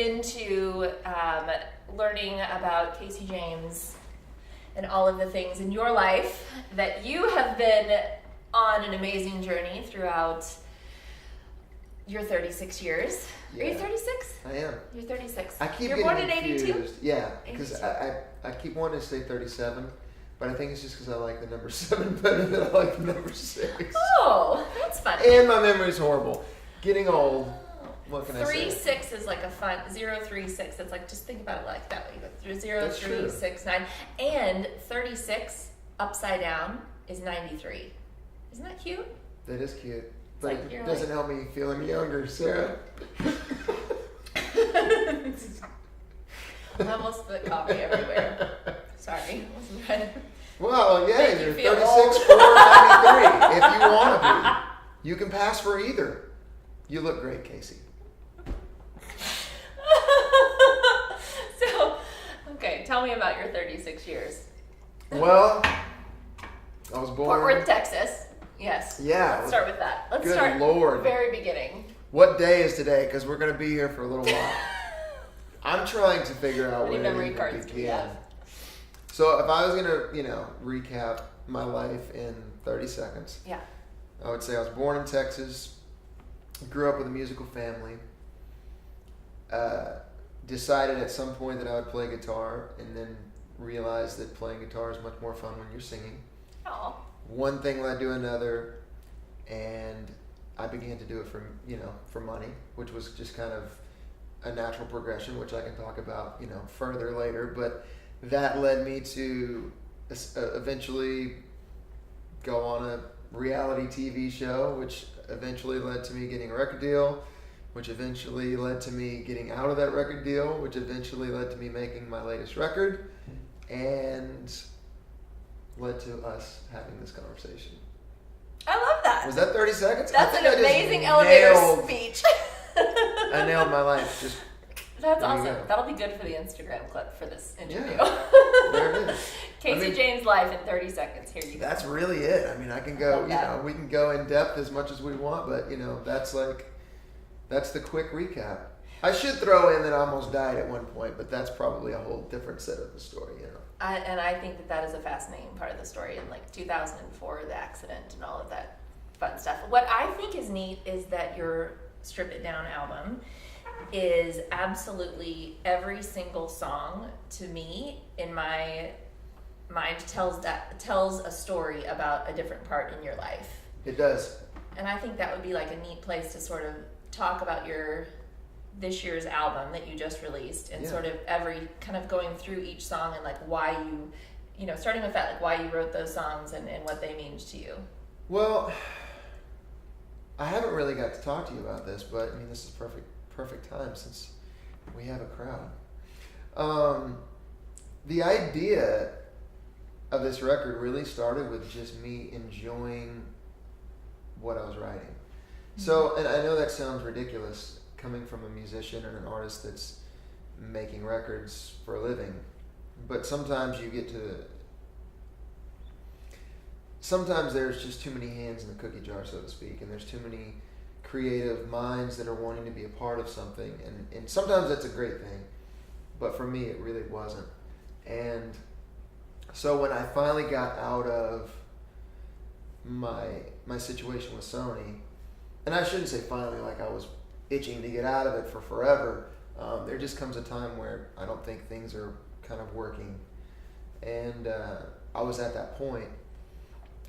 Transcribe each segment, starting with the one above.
into learning about Casey James and all of the things in your life that you have been on an amazing journey throughout your 36 years. Yeah. Are you 36? I am. You're 36. I keep You're getting born in confused. 82? Yeah, because I keep wanting to say 37, but I think it's just because I like the number 7 better than I like the number 6. Oh, that's funny. And my memory's horrible. Getting old. What can I say? 36 is like a fun 036. It's like, just think about it like that way. You go 0, That's 3, true. 6, 9. And 36 upside down is 93. Isn't that cute? That is cute. But like it doesn't help me feel any younger, Sarah. I almost spit coffee everywhere. Sorry. Wasn't trying to Well, yeah, make you're you feel 36, old. 4, 93. If you want to be, you can pass for either. You look great, Casey. So, okay, tell me about your 36 years. Well, I was born. Fort Worth, Texas. Yes. Yeah. Let's start with that. Let's Good start Lord. very beginning. What day is today? Because we're going to be here for a little while. I'm trying to figure out How many where to memory even cards do we begin. have? So if I was going to, recap my life in 30 seconds, Yeah. I would say I was born in Texas, grew up with a musical family, decided at some point that I would play guitar, and then realized that playing guitar is much more fun when you're singing. Oh. One thing led to another, and I began to do it for money, which was just kind of a natural progression, which I can talk about, further later. But that led me to eventually go on a reality TV show, which eventually led to me getting a record deal, which eventually led to me getting out of that record deal, which eventually led to me making my latest record, and led to us having this conversation. I love that. Was that 30 seconds? That's I an think I just amazing elevator nailed- speech. I nailed my life. Just That's there you awesome. go. That'll be good for the Instagram clip for this interview. There it is. Casey James' life in 30 seconds. Here you go. That's really it. I mean, I can go, Love that. we can go in depth as much as we want, but, that's the quick recap. I should throw in that I almost died at one point, but that's probably a whole different set of the story, And I think that is a fascinating part of the story. In 2004, the accident and all of that fun stuff. What I think is neat is that your Strip It Down album is absolutely every single song, to me, in my mind, tells a story about a different part in your life. It does. And I think that would be like a neat place to sort of talk about this year's album that you just released, and sort of every kind of going through each song and why you starting with that, why you wrote those songs and what they mean to you. Well, I haven't really got to talk to you about this, but I mean, this is perfect time since we have a crowd. The idea of this record really started with just me enjoying what I was writing. So, and I know that sounds ridiculous coming from a musician and an artist that's making records for a living, but sometimes there's just too many hands in the cookie jar, so to speak, and there's too many creative minds that are wanting to be a part of something, and sometimes that's a great thing, but for me it really wasn't. And so when I finally got out of my situation with Sony, and I shouldn't say finally, I was itching to get out of it for forever, there just comes a time where I don't think things are kind of working, and I was at that point.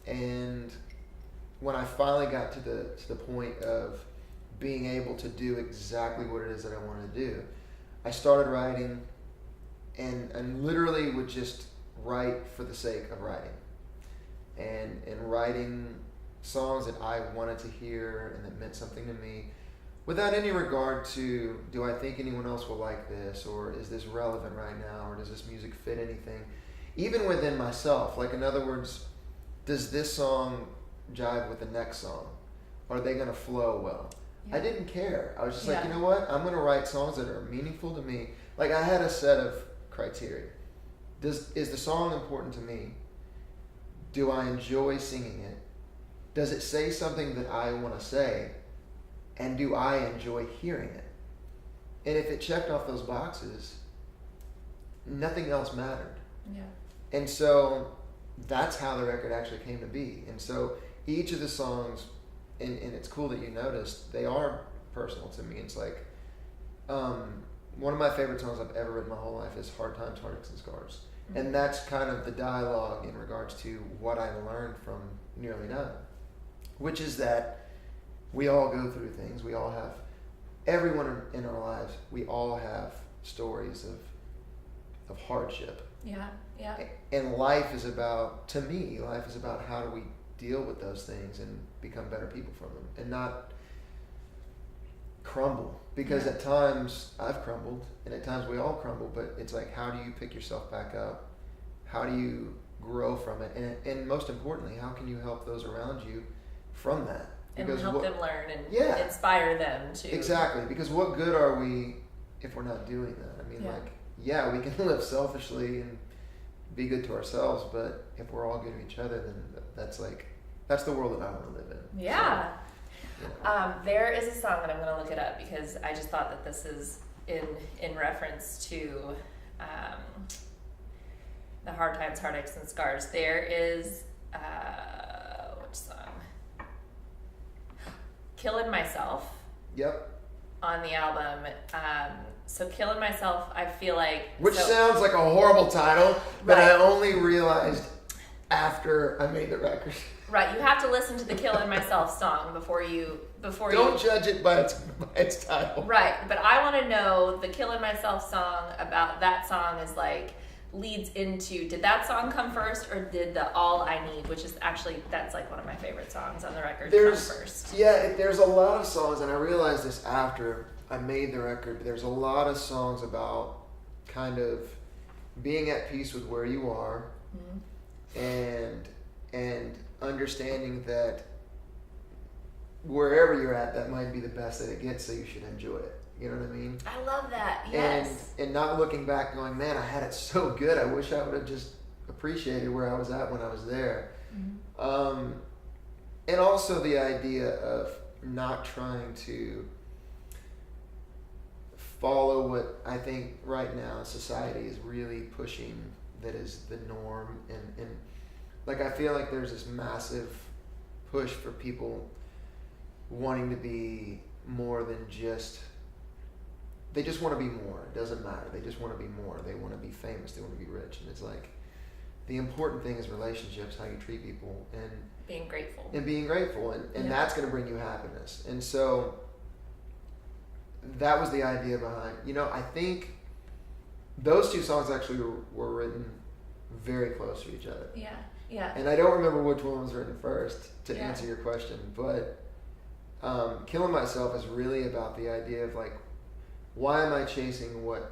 And when I finally got to the point of being able to do exactly what it is that I wanted to do, I started writing, and literally would just write for the sake of writing, and writing songs that I wanted to hear and that meant something to me, without any regard to, do I think anyone else will like this, or is this relevant right now, or does this music fit anything, even within myself. In other words, does this song jive with the next song? Are they going to flow well? Yeah. I didn't care. I was just you know what? I'm going to write songs that are meaningful to me. I had a set of criteria. Is the song important to me? Do I enjoy singing it? Does it say something that I want to say? And do I enjoy hearing it? And if it checked off those boxes, nothing else mattered. Yeah. And so that's how the record actually came to be. And so each of the songs, and it's cool that you noticed, they are personal to me. It's like, one of my favorite songs I've ever written my whole life is Hard Times, Heartaches, and Scars. Mm-hmm. And that's kind of the dialogue in regards to what I learned from Nearly Done, which is that we all go through things. We all have, everyone in our lives, we all have stories of hardship. Yeah, yeah. And life is about, to me, life is about how do we deal with those things and become better people from them and not crumble. Because at times I've crumbled, and at times we all crumble, but it's like, how do you pick yourself back up? How do you grow from it? And most importantly, how can you help those around you from that? Because and help them learn and inspire them to. Exactly, because what good are we if we're not doing that? I mean, we can live selfishly and be good to ourselves, but if we're all good to each other, then that's the world that I want to live in. Yeah. So, there is a song that I'm going to look it up because I just thought that this is in reference to the Hard Times, Heartaches, and Scars. There is which song? Killing Myself. Yep. On the album. So Killing Myself, I feel like... Which sounds like a horrible title, but I only realized after I made the record. Right, you have to listen to the Killing Myself song before you... Don't judge it by its title. Right, but I want to know the Killing Myself song about that song is like... leads into, did that song come first or did the All I Need, which is actually, that's like one of my favorite songs on the record, come first? Yeah, there's a lot of songs, and I realized this after I made the record, but there's a lot of songs about kind of being at peace with where you are, and understanding that wherever you're at, that might be the best that it gets, so you should enjoy it. You know what I mean? I love that, yes. And not looking back going, man, I had it so good. I wish I would have just appreciated where I was at when I was there. Mm-hmm. And also the idea of not trying to follow what I think right now society is really pushing that is the norm. And like, I feel like there's this massive push for people wanting to be more than just... They just want to be more. It doesn't matter. They just want to be more. They want to be famous. They want to be rich. And it's like, the important thing is relationships, how you treat people, and being grateful. And that's going to bring you happiness. And so that was the idea behind, I think those two songs actually were written very close to each other. Yeah, yeah. And I don't remember which one was written first to answer your question, but Killing Myself is really about the idea of like, why am I chasing what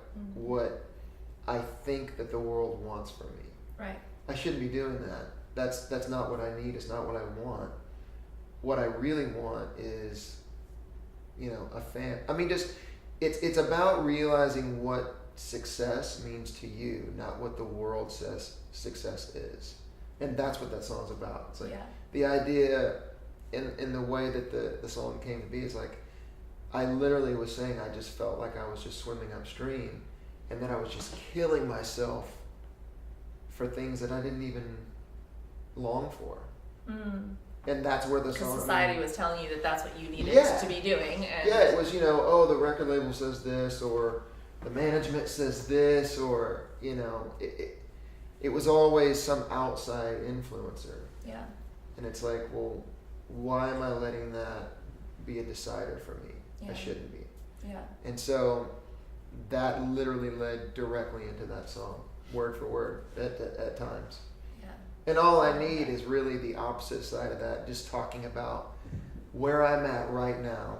I think that the world wants from me? Right. I shouldn't be doing that. That's not what I need. It's not what I want. What I really want is, a fan. I mean, just it's about realizing what success means to you, not what the world says success is. And that's what that song's about. It's like the idea in the way that the song came to be is like, I literally was saying I just felt like I was just swimming upstream, and then I was just killing myself for things that I didn't even long for. And that's where the song... Because society was telling you that that's what you needed to be doing. And it was, the record label says this, or the management says this, or, it was always some outside influencer. Yeah. And it's like, well, why am I letting that be a decider for me? I shouldn't be. Yeah. And so that literally led directly into that song, word for word, at times. Yeah. And All I Need is really the opposite side of that, just talking about where I'm at right now,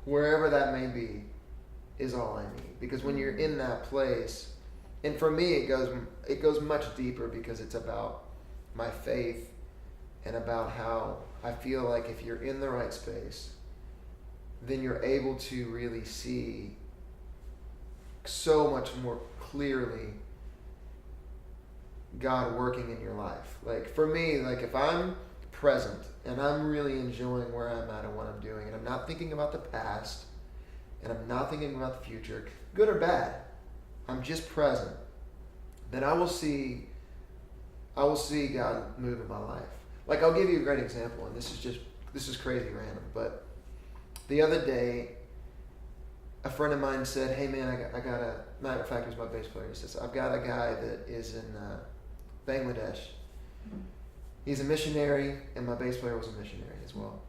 wherever that may be, is all I need. Because when you're in that place, and for me it goes much deeper because it's about my faith and about how I feel like if you're in the right space, then you're able to really see so much more clearly God working in your life. Like for me, like if I'm present and I'm really enjoying where I'm at and what I'm doing, and I'm not thinking about the past and I'm not thinking about the future, good or bad, I'm just present, then I will see God move in my life. Like, I'll give you a great example, and this is crazy random, but the other day, a friend of mine said, "Hey man, I got a," matter of fact, he was my bass player. He says, "I've got a guy that is in Bangladesh. He's a missionary, and my bass player was a missionary as well.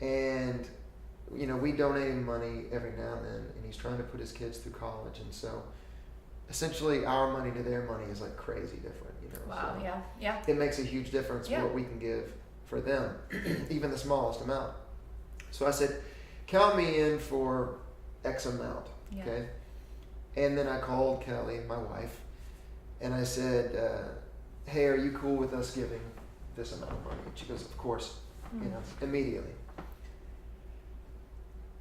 And we donate him money every now and then, and he's trying to put his kids through college. And so, essentially, our money to their money is like crazy different. Wow. So Yeah. it makes a huge difference what we can give for them, even the smallest amount. So I said, count me in for X amount, okay? And then I called Kelly, my wife, and I said, hey, are you cool with us giving this amount of money? And she goes, of course, immediately.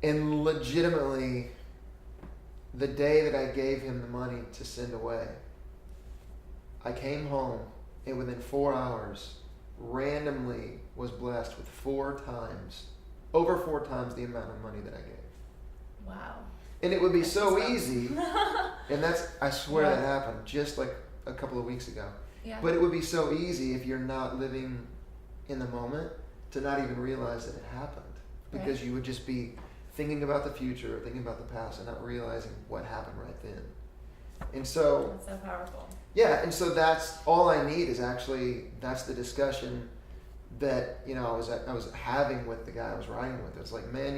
And legitimately, the day that I gave him the money to send away, I came home and within 4 hours, randomly was blessed with over four times the amount of money that I gave. Wow. And it would be so easy, and I swear that happened just like a couple of weeks ago. Yeah. But it would be so easy if you're not living in the moment to not even realize that it happened. Because you would just be thinking about the future or thinking about the past and not realizing what happened right then. And so... That's so powerful. Yeah, and so that's all I need is actually, that's the discussion that, I was having with the guy I was writing with. It was like, man,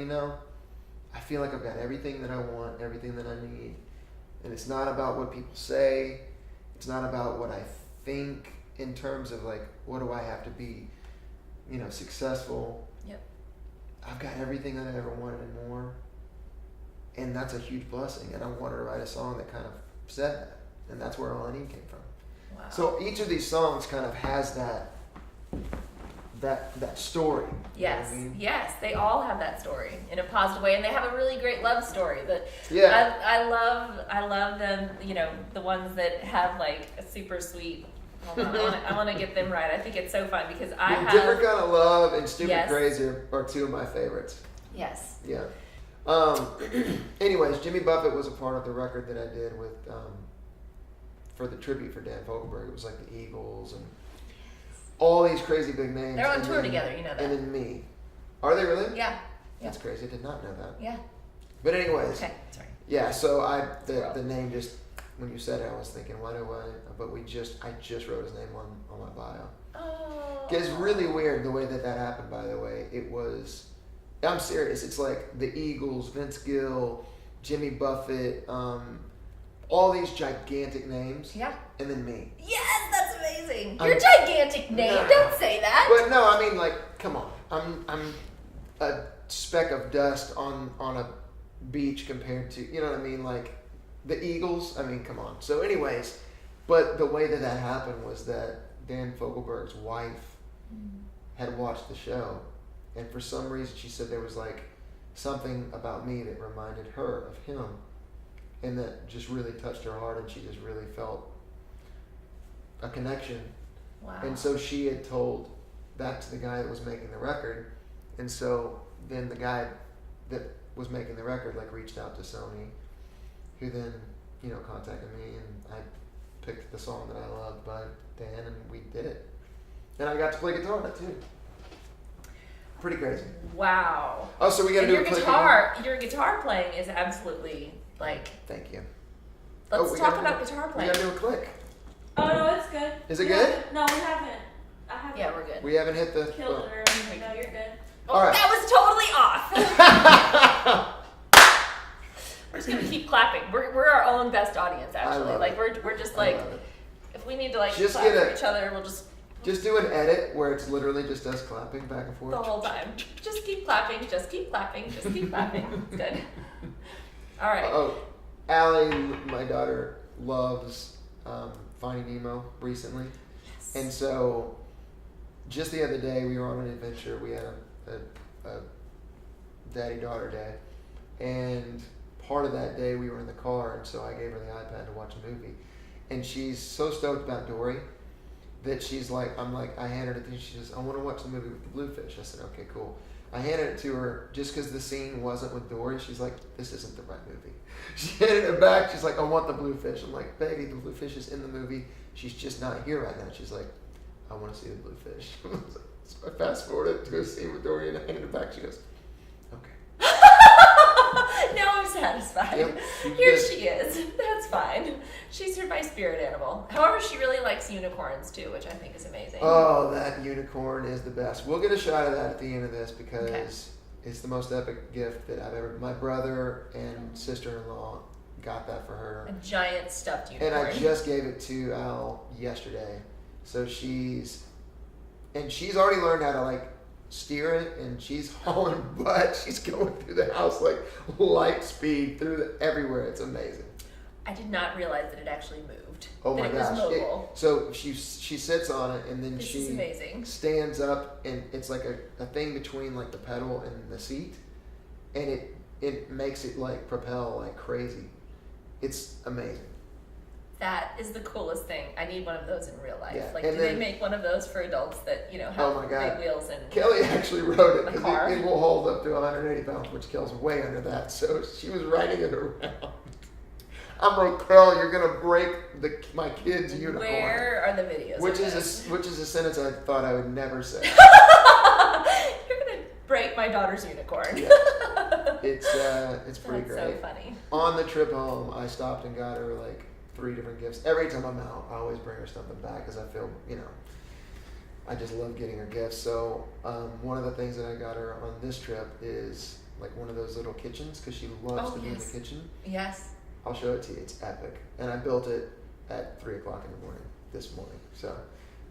I feel like I've got everything that I want, everything that I need. And it's not about what people say. It's not about what I think in terms of like, what do I have to be, successful. Yep. I've got everything that I ever wanted and more. And that's a huge blessing. And I wanted to write a song that kind of said that. And that's where All I Need came from. Wow. So each of these songs kind of has that story. Yes, You know what I mean? yes, they all have that story in a positive way, and they have a really great love story. That I love them. The ones that have like a super sweet. Hold on, I want to get them right. I think it's so fun because I have Different Kind of Love and Stupid Crazy are two of my favorites. Yes. Yeah. Anyways, Jimmy Buffett was a part of the record that I did with for the tribute for Dan Fogelberg. It was like the Eagles and all these crazy big names. They're on tour together, you know that. And then me. Are they really? Yeah. That's crazy. I did not know that. Yeah. But anyways. Okay, sorry. Yeah, so the name just, when you said it, I was thinking, why do I, but I just wrote his name on my bio. Oh. It's really weird the way that happened, by the way. It was, I'm serious, it's like the Eagles, Vince Gill, Jimmy Buffett, all these gigantic names. Yeah. And then me. Yes, that's amazing. Your gigantic name. No. Don't say that. But no, I mean, like, come on. I'm a speck of dust on a beach compared to, you know what I mean? Like, the Eagles, I mean, come on. So anyways, but the way that happened was that Dan Fogelberg's wife had watched the show, and for some reason she said there was like something about me that reminded her of him, and that just really touched her heart, and she just really felt a connection. Wow. And so she had told that to the guy that was making the record, and so then the guy that was making the record like reached out to Sony, who then contacted me, and I picked the song that I loved by Dan, and we did it. And I got to play guitar on it too. Pretty crazy. Wow. Oh, so we got to do your a click guitar. Your guitar playing is absolutely like. Thank you. Let's talk about guitar playing. We got to do a click. Oh no, it's good. Is it good? No, we haven't. I haven't. Yeah, we're good. We haven't hit the. Killed it or anything. No, you're good. All right. That was totally off. We're just gonna keep clapping. We're our own best audience, actually. Like we're just like, if we need to like Just clap for each other, we'll just do an edit where it's literally just us clapping back and forth. the whole time. Just keep clapping. Just keep clapping. Just keep clapping. It's good. All right. Oh, Allie, my daughter, loves Finding Nemo recently. Yes. And so just the other day we were on an adventure. We had a daddy-daughter day. And part of that day we were in the car, and so I gave her the iPad to watch a movie. And she's so stoked about Dory that she's like, I handed it to her. She says, I want to watch the movie with the bluefish. I said, okay, cool. I handed it to her just because the scene wasn't with Dory. She's like, this isn't the right movie. She handed it back. She's like, I want the bluefish. I'm like, baby, the bluefish is in the movie. She's just not here right now. She's like, I want to see the bluefish. So I fast forwarded to a scene with Dory and I handed it back. She goes, okay. Now I'm satisfied. Yep, Here she is. That's fine. She's my spirit animal. However, she really likes unicorns too, which I think is amazing. Oh, that unicorn is the best. We'll get a shot of that at the end of this because it's the most epic gift that I've ever. My brother and sister-in-law got that for her. A giant stuffed unicorn. And I just gave it to Al yesterday. So she's already learned how to like steer it, and she's hauling butt. She's going through the house like light speed everywhere. It's amazing. I did not realize that it actually moved. Oh my that gosh! It was mobile. So she sits on it, and then This she is amazing. stands up, and it's like a thing between like the pedal and the seat, and it makes it like propel like crazy. It's amazing. That is the coolest thing. I need one of those in real life. Yeah. Like, And do they then- make one of those for adults that, you know, have Oh my God. big wheels and Kelly actually wrote it A because car. it will hold up to 180 pounds, which Kel's way under that. So she was riding it around. I'm like, Kel, you're gonna break my kid's unicorn. Where are the videos? Which of is this? which is a sentence I thought I would never say. You're gonna break my daughter's unicorn. Yeah. It's pretty That's great. so funny. On the trip home, I stopped and got her like 3 different gifts. Every time I'm out, I always bring her something back because I feel, I just love getting her gifts. So one of the things that I got her on this trip is like one of those little kitchens because she loves to be in the kitchen. Yes. I'll show it to you. It's epic. And I built it at 3 o'clock in the morning this morning. So,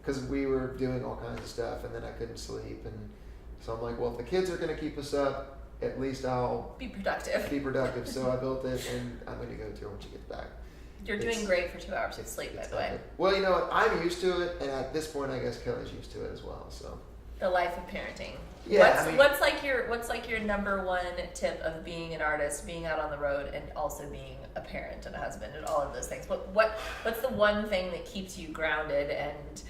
because we were doing all kinds of stuff and then I couldn't sleep. And so I'm like, well, if the kids are going to keep us up, at least I'll Be productive. be productive. So I built it and I'm going to go to her when she gets back. You're doing great for 2 hours of sleep, by It's the way. epic. Well, you know what? I'm used to it. And at this point, I guess Kelly's used to it as well. So, The life of parenting. Yeah, What's like your number one tip of being an artist, being out on the road, and also being a parent and a husband and all of those things? What's the one thing that keeps you grounded and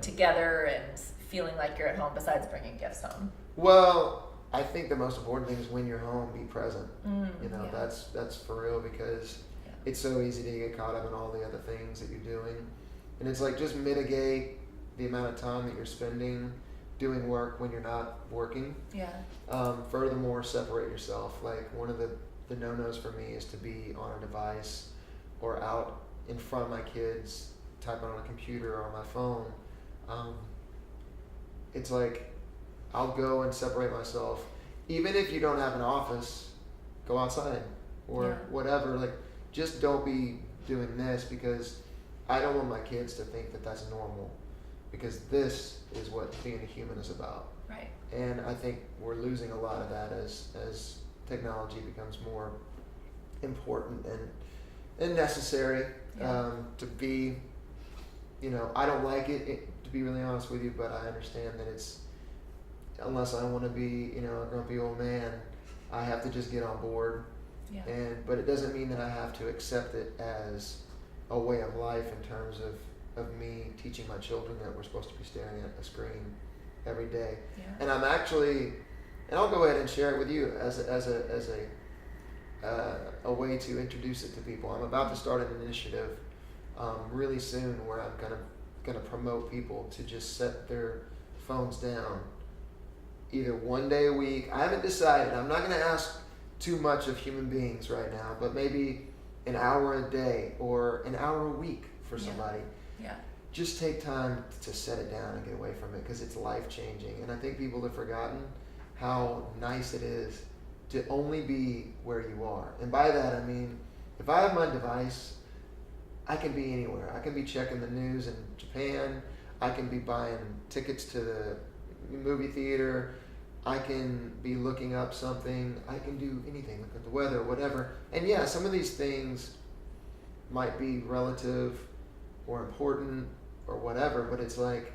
together and feeling like you're at home besides bringing gifts home? well, I think the most important thing is when you're home, be present. Yeah. That's for real because it's so easy to get caught up in all the other things that you're doing. And it's like just mitigate the amount of time that you're spending doing work when you're not working. Yeah. Furthermore, separate yourself. Like one of the no-nos for me is to be on a device or out in front of my kids, typing on a computer or on my phone. It's like I'll go and separate myself. Even if you don't have an office, go outside or whatever. Like, just don't be doing this because I don't want my kids to think that that's normal because this is what being a human is about. Right. And I think we're losing a lot of that as technology becomes more important and necessary to be, I don't like it, to be really honest with you, but I understand that it's, unless I want to be, a grumpy old man, I have to just get on board. Yeah. But it doesn't mean that I have to accept it as a way of life in terms of me teaching my children that we're supposed to be staring at a screen every day. Yeah. And I'm actually, and I'll go ahead and share it with you as a way to introduce it to people. I'm about to start an initiative really soon where I'm going to promote people to just set their phones down either one day a week. I haven't decided. I'm not going to ask too much of human beings right now, but maybe an hour a day or an hour a week for somebody. Yeah. Just take time to set it down and get away from it because it's life-changing. And I think people have forgotten how nice it is to only be where you are. And by that, I mean, if I have my device, I can be anywhere. I can be checking the news in Japan. I can be buying tickets to the movie theater. I can be looking up something. I can do anything, look at the weather, whatever. And yeah, some of these things might be relative or important or whatever, but it's like,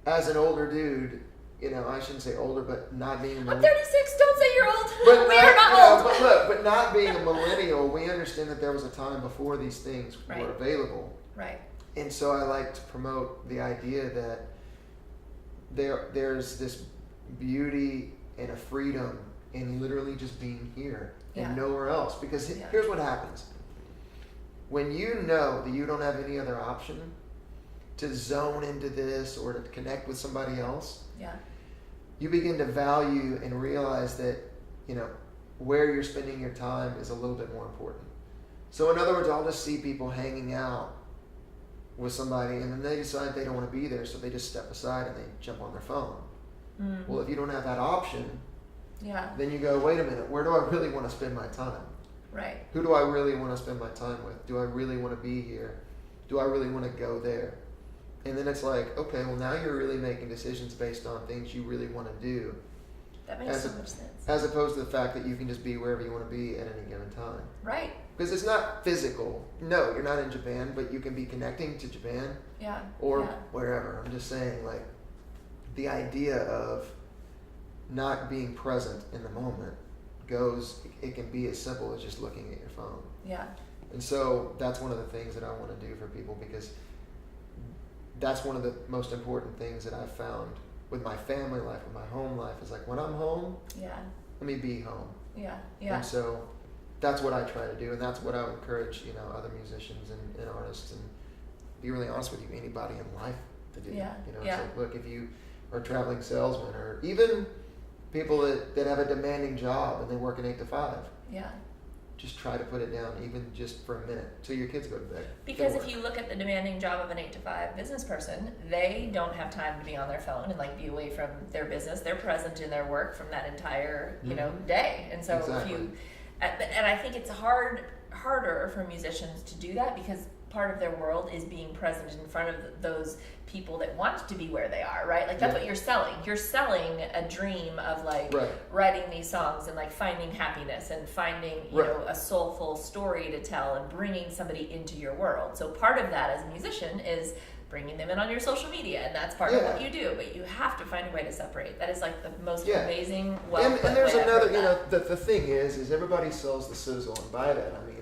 as an older dude, I shouldn't say older, but not being I'm 36. Don't say you're old. but We are not old. But look, but not being a millennial, we understand that there was a time before these things Right. were available. Right. And so I like to promote the idea that there's this beauty and a freedom in literally just being here and nowhere else. Because here's what happens. When you know that you don't have any other option to zone into this or to connect with somebody else, you begin to value and realize that, where you're spending your time is a little bit more important. So in other words, I'll just see people hanging out with somebody and then they decide they don't want to be there, so they just step aside and they jump on their phone. Well, if you don't have that option, then you go, wait a minute, where do I really want to spend my time? Right. Who do I really want to spend my time with? Do I really want to be here? Do I really want to go there? And then it's like, okay, well now you're really making decisions based on things you really want to do. That makes so much sense. As opposed to the fact that you can just be wherever you want to be at any given time. Right. Because it's not physical. No, you're not in Japan, but you can be connecting to Japan. Or wherever. I'm just saying, like, the idea of not being present in the moment it can be as simple as just looking at your phone. And so that's one of the things that I want to do for people, because that's one of the most important things that I've found with my family life, with my home life, is like, when I'm home, let me be home. And so that's what I try to do, and that's what I would encourage, other musicians and artists, and be really honest with you, anybody in life to do. It's like, look, if you are a traveling salesman, or even people that have a demanding job and they work an 8 to 5. Just try to put it down, even just for a minute, till your kids go to bed. Because if you look at the demanding job of an 8 to 5 business person, they don't have time to be on their phone and be away from their business. They're present in their work from that entire, day. And so and I think it's harder for musicians to do that, because part of their world is being present in front of those people that want to be where they are, right? Like, that's what you're selling. You're selling a dream of writing these songs and finding happiness and finding, a soulful story to tell and bringing somebody into your world. So part of that as a musician is bringing them in on your social media, and that's part of what you do, but you have to find a way to separate. That is the most amazing, and there's another, the thing is everybody sells the sizzle and buy that. I mean,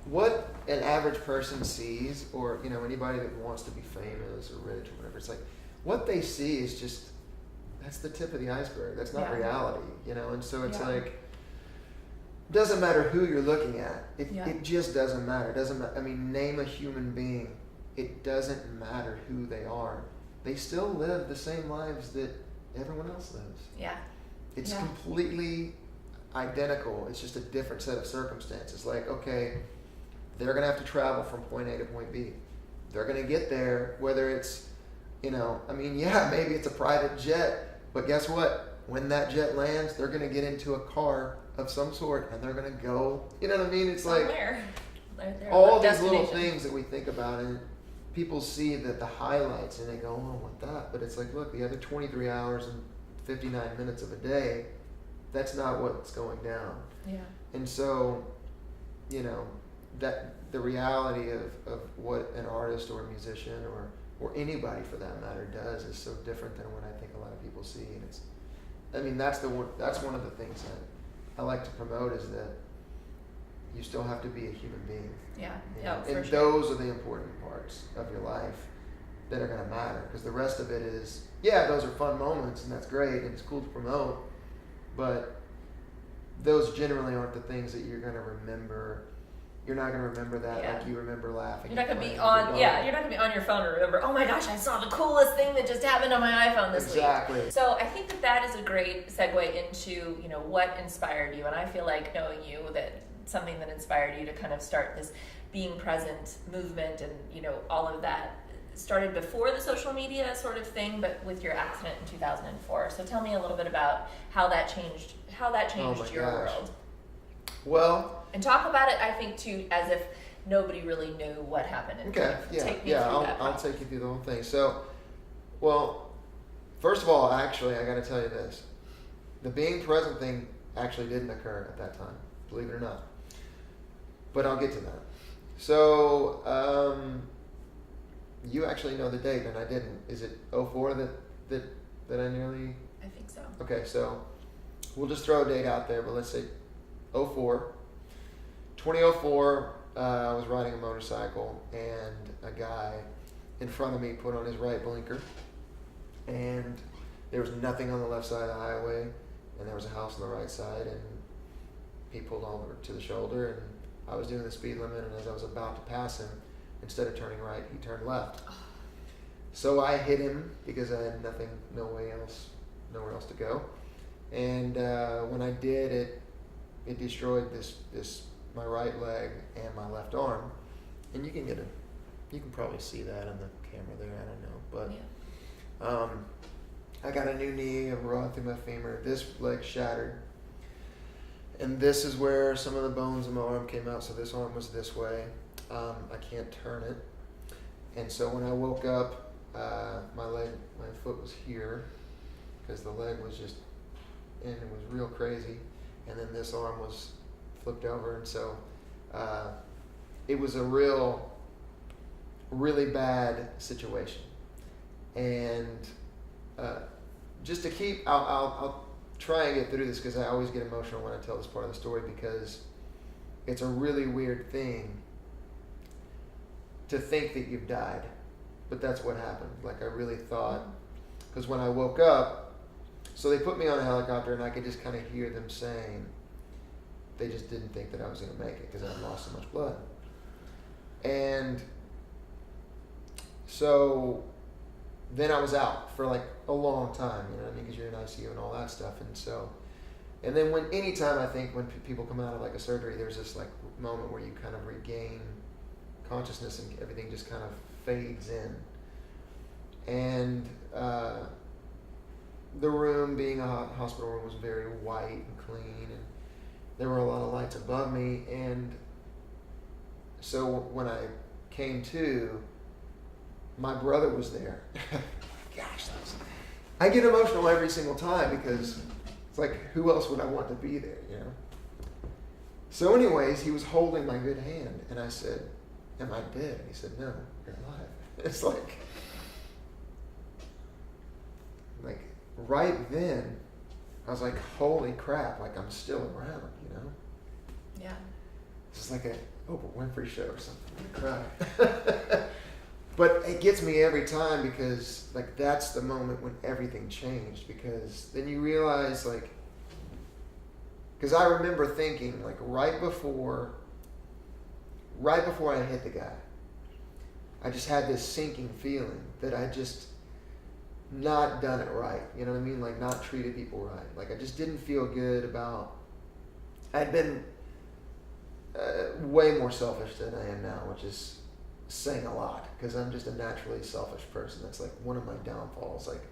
what an average person sees, or anybody that wants to be famous or rich or whatever, it's like, what they see is just, that's the tip of the iceberg. That's not reality, and so it's doesn't matter who you're looking at. It just doesn't matter. It doesn't matter. I mean, name a human being. It doesn't matter who they are. They still live the same lives that everyone else lives. It's completely identical. It's just a different set of circumstances. Like, okay, they're going to have to travel from point A to point B. They're going to get there, whether it's, maybe it's a private jet, but guess what? When that jet lands, they're going to get into a car of some sort, and they're going to go, you know what I mean? It's somewhere. All these little things that we think about, and people see the highlights, and they go, oh, I want that. But it's like, look, the other 23 hours and 59 minutes of a day, that's not what's going down. And so, that the reality of what an artist or a musician or anybody for that matter does is so different than what I think a lot of people see. And that's one of the things that I like to promote, is that you still have to be a human being. And those are the important parts of your life that are going to matter, because the rest of it is, those are fun moments and that's great and it's cool to promote, but those generally aren't the things that you're going to remember. You're not going to remember that like you remember laughing. You're not going to be on you're not going to be on your phone and remember, oh my gosh, I saw the coolest thing that just happened on my iPhone this week. So I think that is a great segue into, what inspired you. And I feel like, knowing you, that something that inspired you to kind of start this being present movement and, all of that started before the social media sort of thing, but with your accident in 2004. So tell me a little bit about how that changed your world. Well, and talk about it, I think, too, as if nobody really knew what happened. And take me through I'll take you through the whole thing. So, well, first of all, actually, I got to tell you this: the being present thing actually didn't occur at that time, believe it or not. But I'll get to that. So, you actually know the date, and I didn't. Is it 04 that I nearly? I think so. Okay, so we'll just throw a date out there, but let's say 04. 2004, I was riding a motorcycle, and a guy in front of me put on his right blinker, and there was nothing on the left side of the highway, and there was a house on the right side, and he pulled over to the shoulder, and I was doing the speed limit, and as I was about to pass him, instead of turning right, he turned left. So I hit him because I had nowhere else to go. And when I did, it destroyed my right leg and my left arm. And you can probably see that on the camera there. I don't know, but I got a new knee, a rod through my femur. This leg shattered, and this is where some of the bones in my arm came out. So this arm was this way. I can't turn it, and so when I woke up, my foot was here because the leg was just, and it was real crazy, and then this arm was flipped over, and so it was a really bad situation. And just to keep, I'll try and get through this because I always get emotional when I tell this part of the story, because it's a really weird thing to think that you've died, but that's what happened. Like, I really thought, because when I woke up, so they put me on a helicopter, and I could just kind of hear them saying they just didn't think that I was going to make it because I had lost so much blood. And so then I was out for like a long time, you know what I mean, because you're in ICU and all that stuff. And then anytime I think when people come out of like a surgery, there's this like moment where you kind of regain consciousness and everything just kind of fades in. And the room, being a hospital room, was very white and clean, and there were a lot of lights above me. And so when I came to, my brother was there. Gosh, I get emotional every single time because it's like, who else would I want to be there, you know? So anyways, he was holding my good hand, and I said, "Am I dead?" And he said, "No, you're alive." It's like right then, I was like, holy crap, like I'm still around, you know? Yeah. It's like a Oprah Winfrey show or something. I cry. But it gets me every time because like that's the moment when everything changed, because then you realize like, because I remember thinking like right before I hit the guy, I just had this sinking feeling that I just not done it right. You know what I mean? Like not treated people right. Like I just didn't feel good about, I'd been way more selfish than I am now, which is saying a lot because I'm just a naturally selfish person. That's like one of my downfalls. Like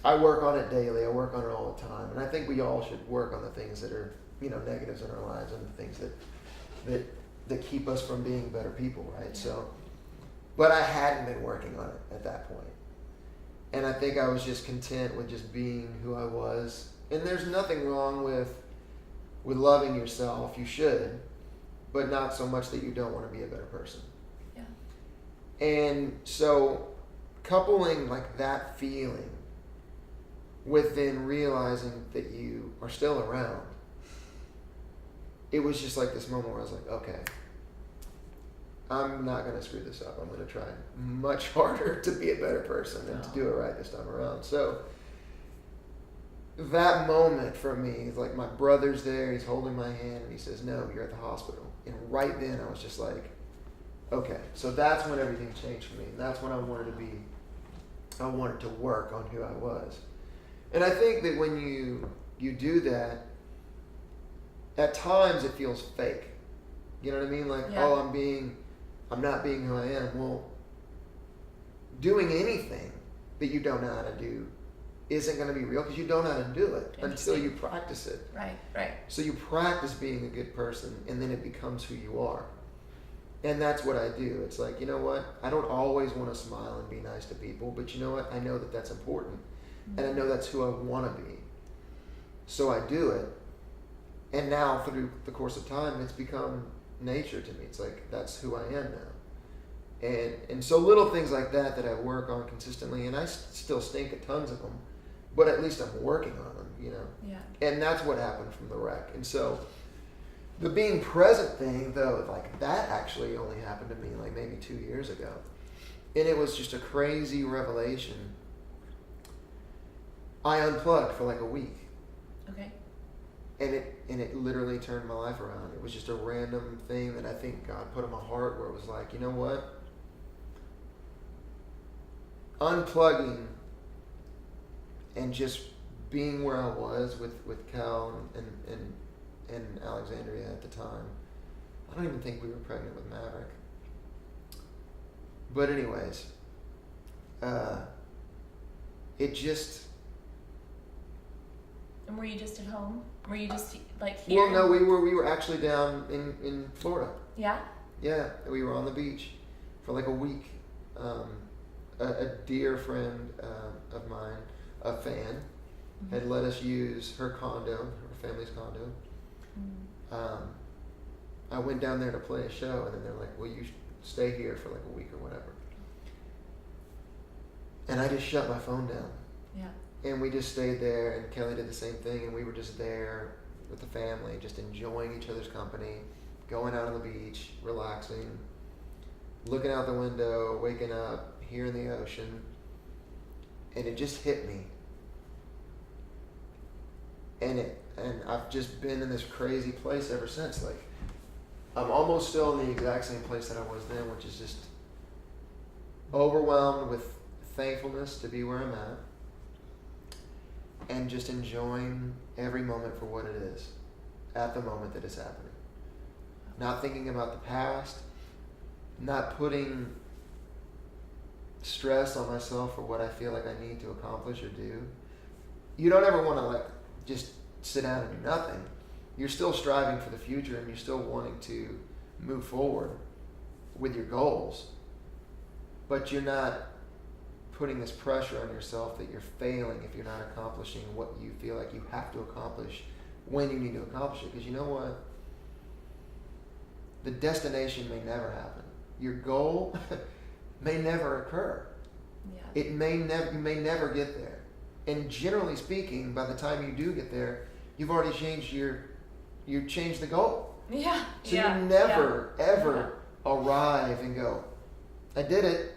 I work on it daily. I work on it all the time. And I think we all should work on the things that are, you know, negatives in our lives and the things that keep us from being better people, right? Yeah. So, but I hadn't been working on it at that point. And I think I was just content with just being who I was. And there's nothing wrong with loving yourself. You should, but not so much that you don't want to be a better person. Yeah. And so coupling like that feeling with then realizing that you are still around, it was just like this moment where I was like, okay, I'm not going to screw this up. I'm going to try much harder to be a better person and to do it right this time around. So that moment for me is like my brother's there. He's holding my hand and he says, "No, you're at the hospital." And right then I was just like, okay. So that's when everything changed for me. And that's when I wanted to work on who I was. And I think that when you do that, at times it feels fake. You know what I mean? Like, yeah. I'm not being who I am. Well, doing anything that you don't know how to do isn't going to be real because you don't know how to do it until you practice it. Right. So you practice being a good person, and then it becomes who you are. And that's what I do. It's like, you know what? I don't always want to smile and be nice to people, but you know what? I know that that's important, and I know that's who I want to be. So I do it. And now through the course of time, it's become nature to me. It's like, that's who I am now. And so little things like that I work on consistently, and I still stink at tons of them, but at least I'm working on them, you know? Yeah. And that's what happened from the wreck. And so The being present thing, though, like that actually only happened to me like maybe 2 years ago. And it was just a crazy revelation. I unplugged for like a week. Okay. And it literally turned my life around. It was just a random thing that I think God put in my heart where it was like, you know what? Unplugging and just being where I was with Cal and Alexandria at the time. I don't even think we were pregnant with Maverick. But anyways, it just... And were you just at home? Were you just like here? Well, no, we were actually down in Florida. Yeah? Yeah, we were on the beach for like a week. A dear friend of mine, a fan, had let us use her condo, her family's condo. I went down there to play a show, and then they're like, well, you should stay here for like a week or whatever. And I just shut my phone down. Yeah. And we just stayed there, and Kelly did the same thing, and we were just there with the family, just enjoying each other's company, going out on the beach, relaxing, looking out the window, waking up, hearing the ocean, and it just hit me. And I've just been in this crazy place ever since. Like, I'm almost still in the exact same place that I was then, which is just overwhelmed with thankfulness to be where I'm at, and just enjoying every moment for what it is at the moment that it's happening. Not thinking about the past, not putting stress on myself for what I feel like I need to accomplish or do. You don't ever want to like just sit down and do nothing. You're still striving for the future, and you're still wanting to move forward with your goals, but you're not putting this pressure on yourself that you're failing if you're not accomplishing what you feel like you have to accomplish when you need to accomplish it. Because you know what? The destination may never happen. Your goal may never occur. Yeah. It may never. You may never get there. And generally speaking, by the time you do get there, you've already changed you changed the goal. Yeah. So yeah. you never ever arrive and go, I did it.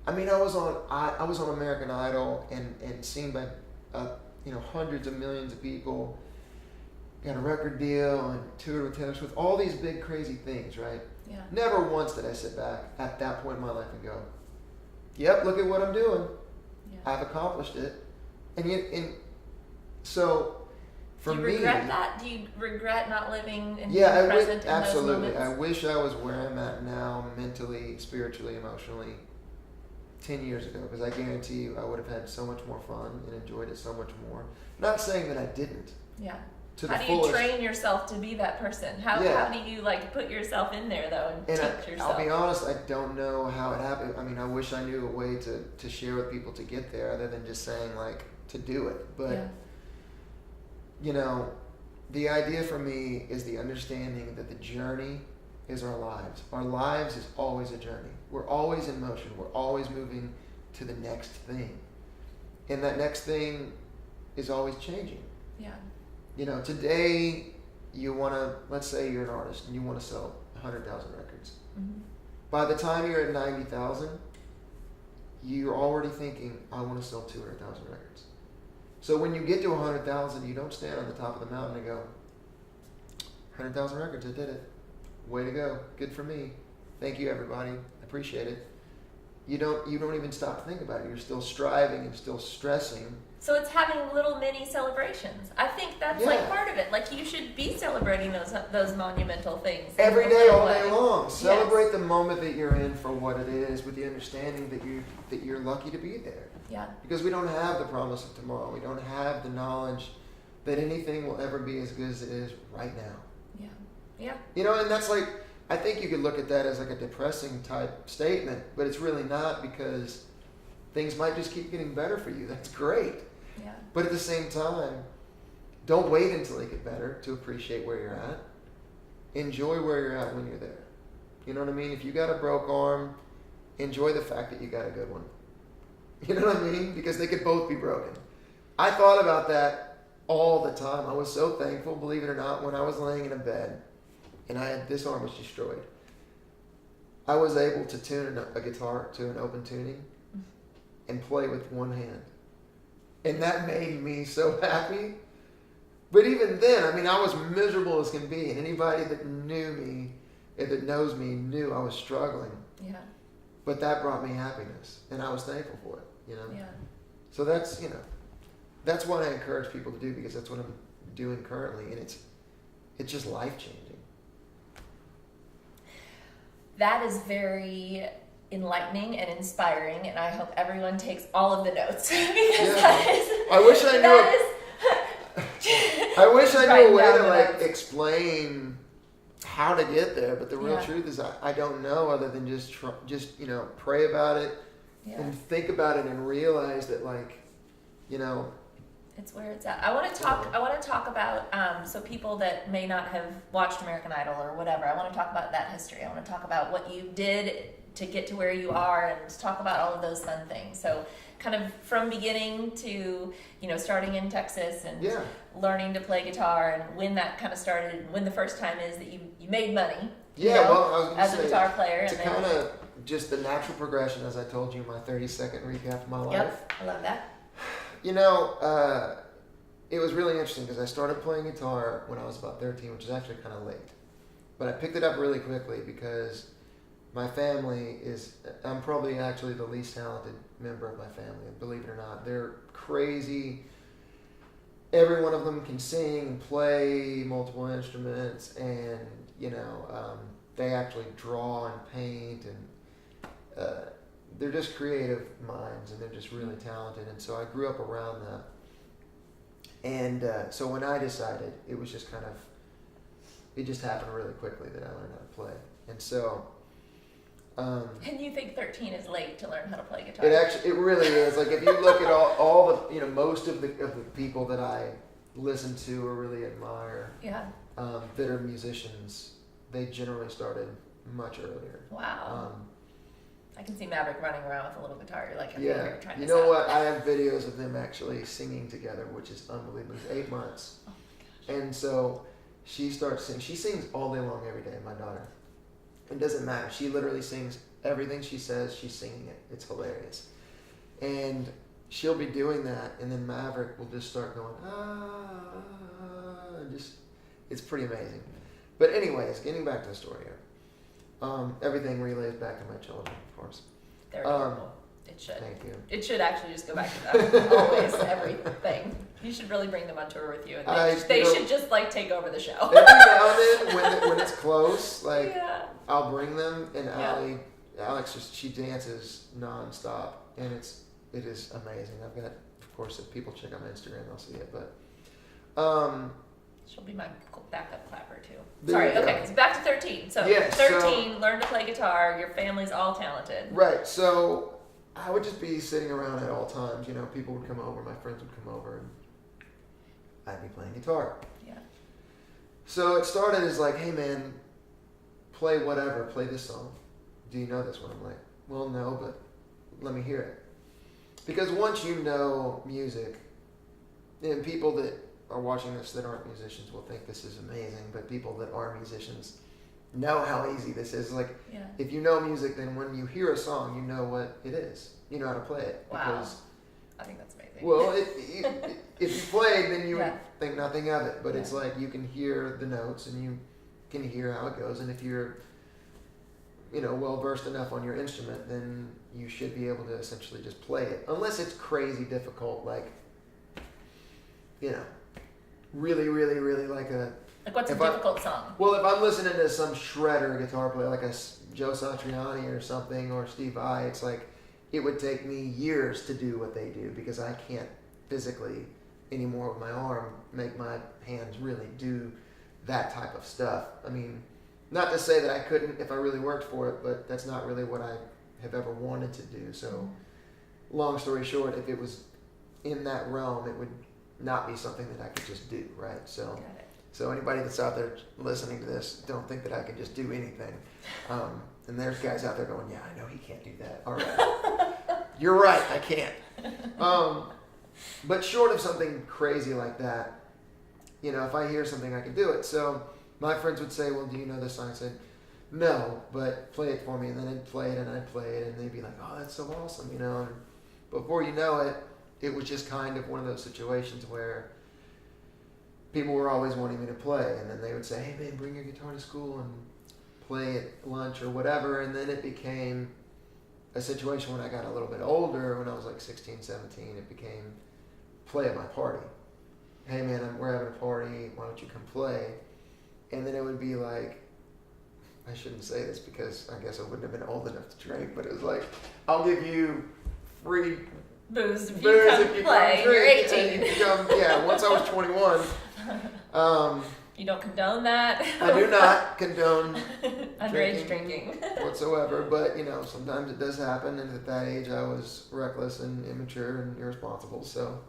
I mean, I was on American Idol and seen by hundreds of millions of people. Got a record deal and toured with Taylor Swift. All these big crazy things, right? Yeah. Never once did I sit back at that point in my life and go, "Yep, look at what I'm doing. Yeah. I've accomplished it." And so for me, do you regret that? Do you regret not living and yeah, being present in absolutely. those I moments? wish I was where I'm at now, mentally, spiritually, emotionally, 10 years ago, because I guarantee you I would have had so much more fun and enjoyed it so much more. Not saying that I didn't. Yeah. To How the do you fullest. train yourself to be that person? How do you like put yourself in there though and teach yourself? I'll be honest, I don't know how it happened. I mean, I wish I knew a way to share with people to get there other than just saying like to do it. But the idea for me is the understanding that the journey is our lives. Our lives is always a journey. We're always in motion. We're always moving to the next thing. And that next thing is always changing. Yeah. Today you want to, let's say you're an artist and you want to sell 100,000 records. Mm-hmm. By the time you're at 90,000, you're already thinking, I want to sell 200,000 records. So when you get to 100,000, you don't stand on the top of the mountain and go, 100,000 records, I did it. Way to go. Good for me. Thank you, everybody. I appreciate it. You don't even stop to think about it. You're still striving and still stressing. So it's having little mini celebrations. I think that's like part of it. Like you should be celebrating those monumental things every day, all day long. Celebrate Yes. the moment that you're in for what it is, with the understanding that you're lucky to be there. Yeah. Because we don't have the promise of tomorrow. We don't have the knowledge that anything will ever be as good as it is right now. Yeah. Yeah. And that's like, I think you could look at that as like a depressing type statement, but it's really not, because things might just keep getting better for you. That's great. Yeah. But at the same time, don't wait until they get better to appreciate where you're at. Enjoy where you're at when you're there. You know what I mean? If you got a broke arm, enjoy the fact that you got a good one. You know what I mean? Because they could both be broken. I thought about that all the time. I was so thankful, believe it or not, when I was laying in a bed and this arm was destroyed. I was able to tune a guitar to an open tuning and play with one hand. And that made me so happy. But even then, I mean, I was miserable as can be. And anybody that knew me, that knows me, knew I was struggling. Yeah. But that brought me happiness. And I was thankful for it, you know? Yeah. So that's, you know, that's what I encourage people to do, because that's what I'm doing currently. And it's just life-changing. That is very enlightening and inspiring, and I hope everyone takes all of the notes because that is. I wish I knew. I wish I knew a way to like notes. explain how to get there, but the real Yeah. truth is I don't know, other than just you know, pray about it and think about it and realize that, like, you know, it's where it's at. I want to talk about so people that may not have watched American Idol or whatever. I want to talk about that history. I want to talk about what you did to get to where you are, and talk about all of those fun things. So, kind of from beginning to, you know, starting in Texas and learning to play guitar, and when that kind of started, and when the first time is that you made money. Yeah, you know, well, I was gonna as say, a guitar player, to and kind of just the natural progression, as I told you, my 30-second recap of my life. Yep, I love that. You know, it was really interesting because I started playing guitar when I was about 13, which is actually kind of late. But I picked it up really quickly because my family I'm probably actually the least talented member of my family, believe it or not. They're crazy. Every one of them can sing and play multiple instruments, and, you know, they actually draw and paint, and they're just creative minds, and they're just really talented. And so I grew up around that. And so when I decided, it was just kind of, it just happened really quickly that I learned how to play. And so... and you think 13 is late to learn how to play guitar? It really is. Like, if you look at all the, you know, most of the people that I listen to or really admire, that are musicians, they generally started much earlier. Wow. I can see Maverick running around with a little guitar. You're like, okay, yeah. here, try this You know out. what? I have videos of them actually singing together, which is unbelievable. It's 8 months. Oh my gosh. And so she starts singing. She sings all day long every day, my daughter. It doesn't matter. She literally sings everything she says. She's singing it. It's hilarious. And she'll be doing that, and then Maverick will just start going, it's pretty amazing. But anyways, getting back to the story here. Everything relays back to my children, of course. They're adorable. It should. Thank you. It should actually just go back to that. Always, everything. You should really bring them on tour with you, and they should just like take over the show. Every now and then, when it's close, like I'll bring them, and Alex she dances nonstop, and it is amazing. I've got, of course, if people check out my Instagram, they'll see it. But she'll be my backup clapper too. Sorry. Okay, so back to 13. So 13, learn to play guitar. Your family's all talented. Right. So I would just be sitting around at all times. You know, people would come over, my friends would come over, and I'd be playing guitar. Yeah. So it started as like, hey man, play whatever, play this song. Do you know this one? I'm like, well, no, but let me hear it. Because once you know music, and people that are watching this that aren't musicians will think this is amazing, but people that are musicians know how easy this is. Like, if you know music, then when you hear a song, you know what it is. You know how to play it. Wow. Because, I think that's amazing. well, if you played, then you would think nothing of it. But it's like you can hear the notes and you can hear how it goes. And if you're, you know, well versed enough on your instrument, then you should be able to essentially just play it. Unless it's crazy difficult, like, you know, really, really, really like a... Like, what's a difficult song? Well, if I'm listening to some shredder guitar player, like a Joe Satriani or something, or Steve Vai, it's like, it would take me years to do what they do, because I can't physically anymore with my arm make my hands really do that type of stuff. I mean, not to say that I couldn't if I really worked for it, but that's not really what I have ever wanted to do. So, long story short, if it was in that realm, it would not be something that I could just do, right? So anybody that's out there listening to this, don't think that I can just do anything. And there's guys out there going, yeah, I know he can't do that. All right. You're right, I can't. But short of something crazy like that, you know, if I hear something, I can do it. So my friends would say, well, do you know this song? I said, no, but play it for me. And then I'd play it and I'd play it, and they'd be like, oh, that's so awesome, you know. And before you know it, it was just kind of one of those situations where people were always wanting me to play, and then they would say, hey man, bring your guitar to school and play at lunch or whatever. And then it became a situation when I got a little bit older, when I was like 16, 17, it became play at my party. Hey man, we're having a party, why don't you come play? And then it would be like, I shouldn't say this because I guess I wouldn't have been old enough to drink, but it was like, I'll give you free booze if booze you come if you play. come You're drink. 18. And you come, yeah, once I was 21. You don't condone that? I do not condone underage drinking whatsoever, but you know, sometimes it does happen, and at that age I was reckless and immature and irresponsible. So,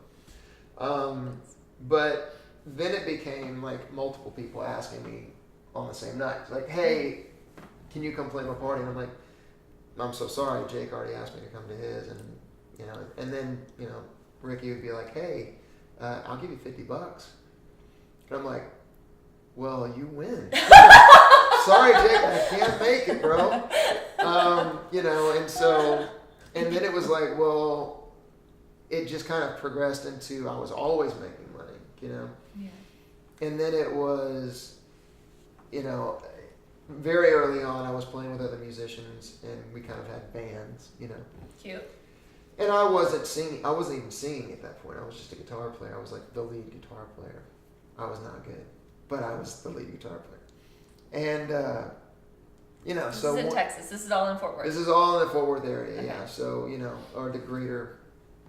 but then it became like multiple people asking me on the same night, like, hey, can you come play my party? And I'm like, I'm so sorry, Jake already asked me to come to his, and you know, and then you know, Ricky would be like, hey, I'll give you $50. And I'm like, well, you win. Sorry, Jake, I can't make it, bro. You know, and so, and then it was like, well, it just kind of progressed into I was always making money, you know. Yeah. And then it was, you know, very early on I was playing with other musicians, and we kind of had bands, you know. Cute. And I wasn't singing. I wasn't even singing at that point. I was just a guitar player. I was like the lead guitar player. I was not good, but I was the lead guitar player. And you know, This so is in Texas. This is all in Fort Worth. this is all in the Fort Worth area, Okay. yeah. So you know, or the greater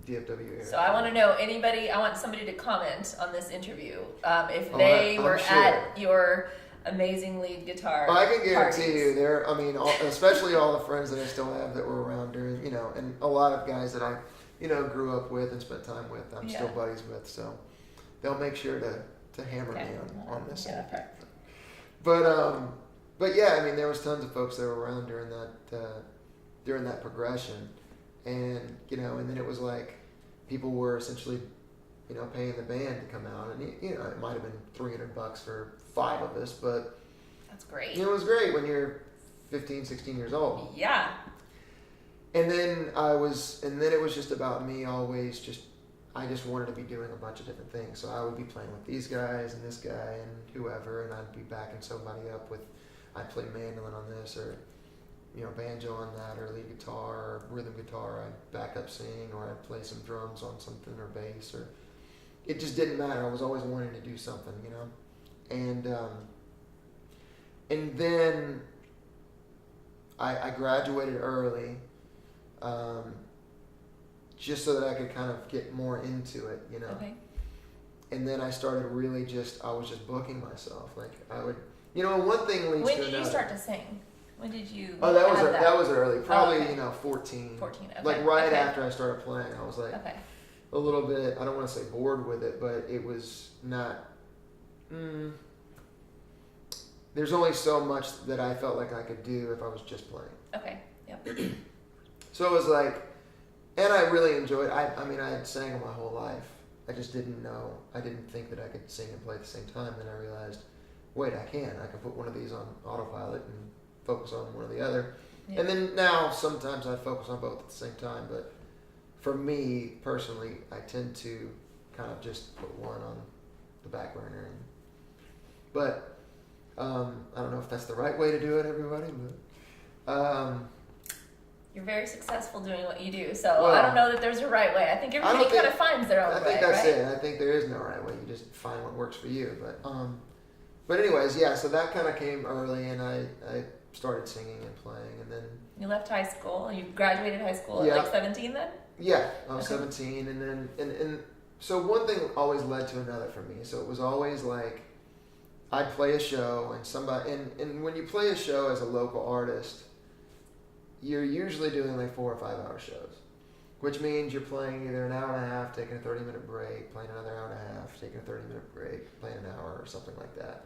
DFW area. So I want to know anybody. I want somebody to comment on this interview if Oh, they I'm were sure. at your amazing lead guitar. I can guarantee parties. you, there. I mean, especially all the friends that I still have that were around during, you know, and a lot of guys that I, you know, grew up with and spent time with. I'm still Yeah. buddies with, so they'll make sure to hammer Okay. me on this. Yeah, perfect. But yeah, I mean, there was tons of folks that were around during that progression, and you know, and then it was like people were essentially, you know, paying the band to come out, and you know, it might have been $300 for 5 of us, but That's great. you know, it was great when you're 15, 16 years old. Yeah. And then it was just about me always I just wanted to be doing a bunch of different things. So I would be playing with these guys and this guy and whoever, and I'd be backing somebody up with, I'd play mandolin on this, or, you know, banjo on that, or lead guitar, or rhythm guitar. I'd back up sing, or I'd play some drums on something, or bass, or it just didn't matter. I was always wanting to do something, you know. And then I graduated early, just so that I could kind of get more into it, you know. Okay. And then I started really I was just booking myself. Like I would, you know, one thing leads When to did another. you start to sing? When did you? Oh, that was have that was early. Probably, okay. you know, 14. 14. Okay. Like right Okay. after I started playing, I was like Okay. a little bit. I don't want to say bored with it, but it was not. There's only so much that I felt like I could do if I was just playing. Okay. Yep. So it was like, and I really enjoyed. I mean, I had sang my whole life. I just didn't know. I didn't think that I could sing and play at the same time. Then I realized, wait, I can. I can put one of these on autopilot and focus on one or the other. Yeah. And then now sometimes I focus on both at the same time. But for me personally, I tend to kind of just put one on the back burner. But I don't know if that's the right way to do it, everybody. But You're very successful doing what you do, so Well, I don't know that there's a right way. I think everybody kind of finds their own I way, think that's right? it. I think there is no right way. You just find what works for you. But anyways, yeah. So that kind of came early, and I started singing and playing, and then You left high school. You graduated high school Yeah. at like 17 then? yeah, I was Okay. 17, and then and so one thing always led to another for me. So it was always like I'd play a show, and somebody and when you play a show as a local artist, you're usually doing like 4 or 5 hour shows, which means you're playing either an hour and a half, taking a 30-minute break, playing another hour and a half, taking a 30-minute break, playing an hour or something like that.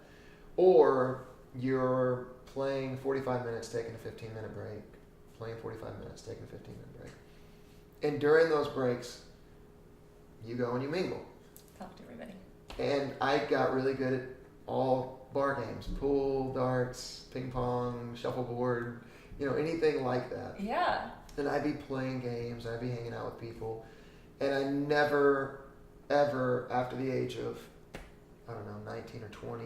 Or you're playing 45 minutes, taking a 15-minute break, playing 45 minutes, taking a 15-minute break. And during those breaks, you go and you mingle. Talk to everybody. And I got really good at all bar games, pool, darts, ping pong, shuffleboard, anything like that. Yeah. And I'd be playing games, I'd be hanging out with people, and I never, ever, after the age of, 19 or 20,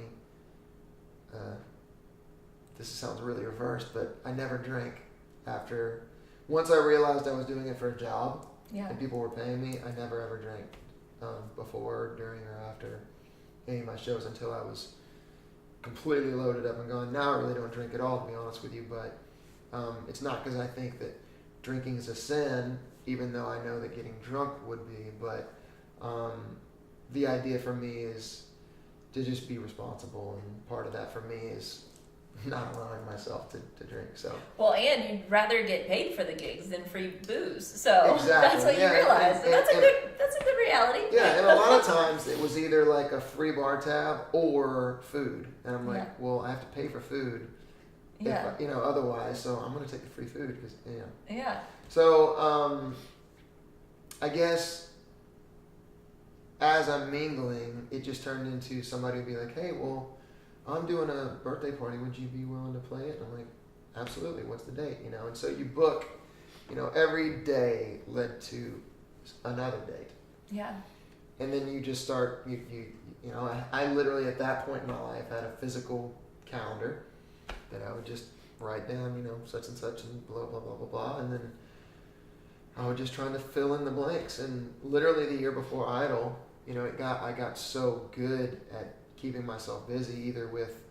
this sounds really reversed, but I never drank once I realized I was doing it for a job, Yeah. and people were paying me, I never ever drank before, during, or after any of my shows until I was completely loaded up and gone. Now I really don't drink at all, to be honest with you, but it's not because I think that drinking is a sin, even though I know that getting drunk would be, but the idea for me is to just be responsible, and part of that for me is not allowing myself to drink. So Well, and you'd rather get paid for the gigs than free booze. So Exactly. that's what Yeah, you realize. and That's a good reality. yeah, and a lot of times it was either like a free bar tab or food, and I'm like, Yeah. well, I have to pay for food, Yeah. if otherwise, so I'm gonna take the free food because Yeah. So I guess as I'm mingling, it just turned into somebody would be like, hey, well, I'm doing a birthday party. Would you be willing to play it? And I'm like, absolutely. What's the date? And so you book, every day led to another date. Yeah. And then you just start, I literally at that point in my life had a physical calendar that I would just write down, such and such and blah, blah, blah, blah, blah. And then I was just trying to fill in the blanks. And literally the year before Idol, I got so good at keeping myself busy, either with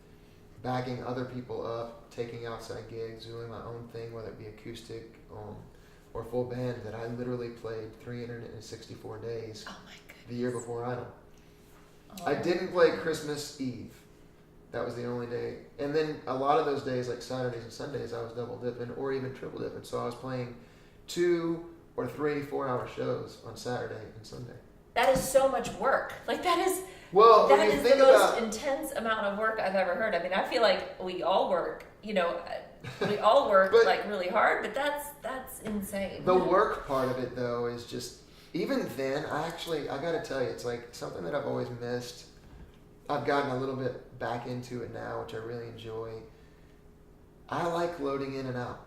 backing other people up, taking outside gigs, doing my own thing, whether it be acoustic or full band, that I literally played 364 days Oh my goodness. the year before Idol. Oh. I didn't play Christmas Eve. That was the only day. And then a lot of those days, like Saturdays and Sundays, I was double dipping or even triple dipping. So I was playing 2 or 3 4-hour shows on Saturday and Sunday. That is so much work. Like that is Well, when that you is the think most about intense amount of work I've ever heard. I mean, I feel like we all work, we all work But- like really hard, but that's insane. the work part of it, though, is just, even then, I got to tell you, it's like something that I've always missed. I've gotten a little bit back into it now, which I really enjoy. I like loading in and out.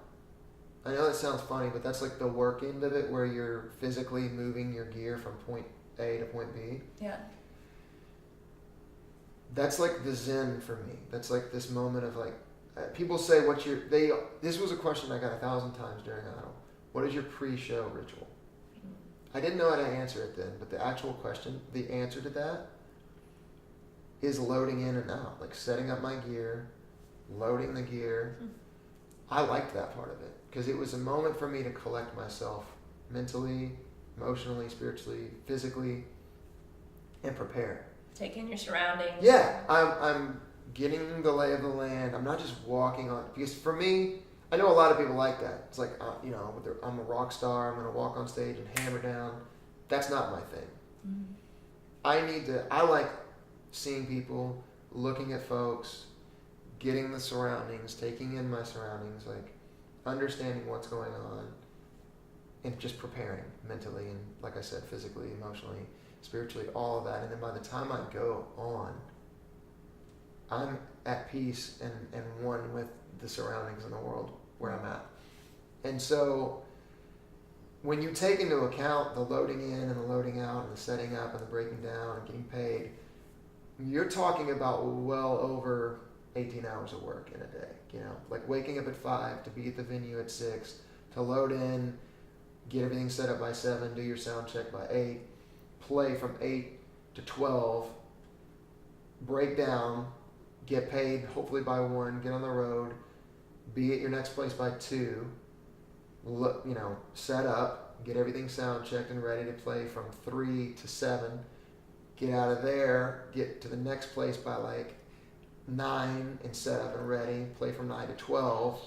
I know that sounds funny, but that's like the work end of it, where you're physically moving your gear from point A to point B. Yeah. That's like the zen for me. That's like this moment of like, people say, this was a question I got 1,000 times during Idol. What is your pre-show ritual? I didn't know how to answer it then, but the actual question, the answer to that is loading in and out, like setting up my gear, loading the gear. I liked that part of it because it was a moment for me to collect myself mentally, emotionally, spiritually, physically, and prepare. Take in your surroundings. Yeah, I'm getting the lay of the land. I'm not just walking on, because for me, I know a lot of people like that. It's like, I'm a rock star. I'm going to walk on stage and hammer down. That's not my thing. Mm-hmm. I like seeing people, looking at folks, getting the surroundings, taking in my surroundings, like understanding what's going on, and just preparing mentally and, like I said, physically, emotionally, spiritually, all of that. And then by the time I go on, I'm at peace and one with the surroundings in the world where I'm at. And so when you take into account the loading in and the loading out and the setting up and the breaking down and getting paid, you're talking about well over 18 hours of work in a day, like waking up at 5 to be at the venue at 6, to load in, get everything set up by 7, do your sound check by 8, play from 8 to 12, break down, get paid hopefully by 1, get on the road, be at your next place by 2, set up, get everything sound checked and ready to play from 3 to 7, get out of there, get to the next place by like 9 and set up and ready, play from 9 to 12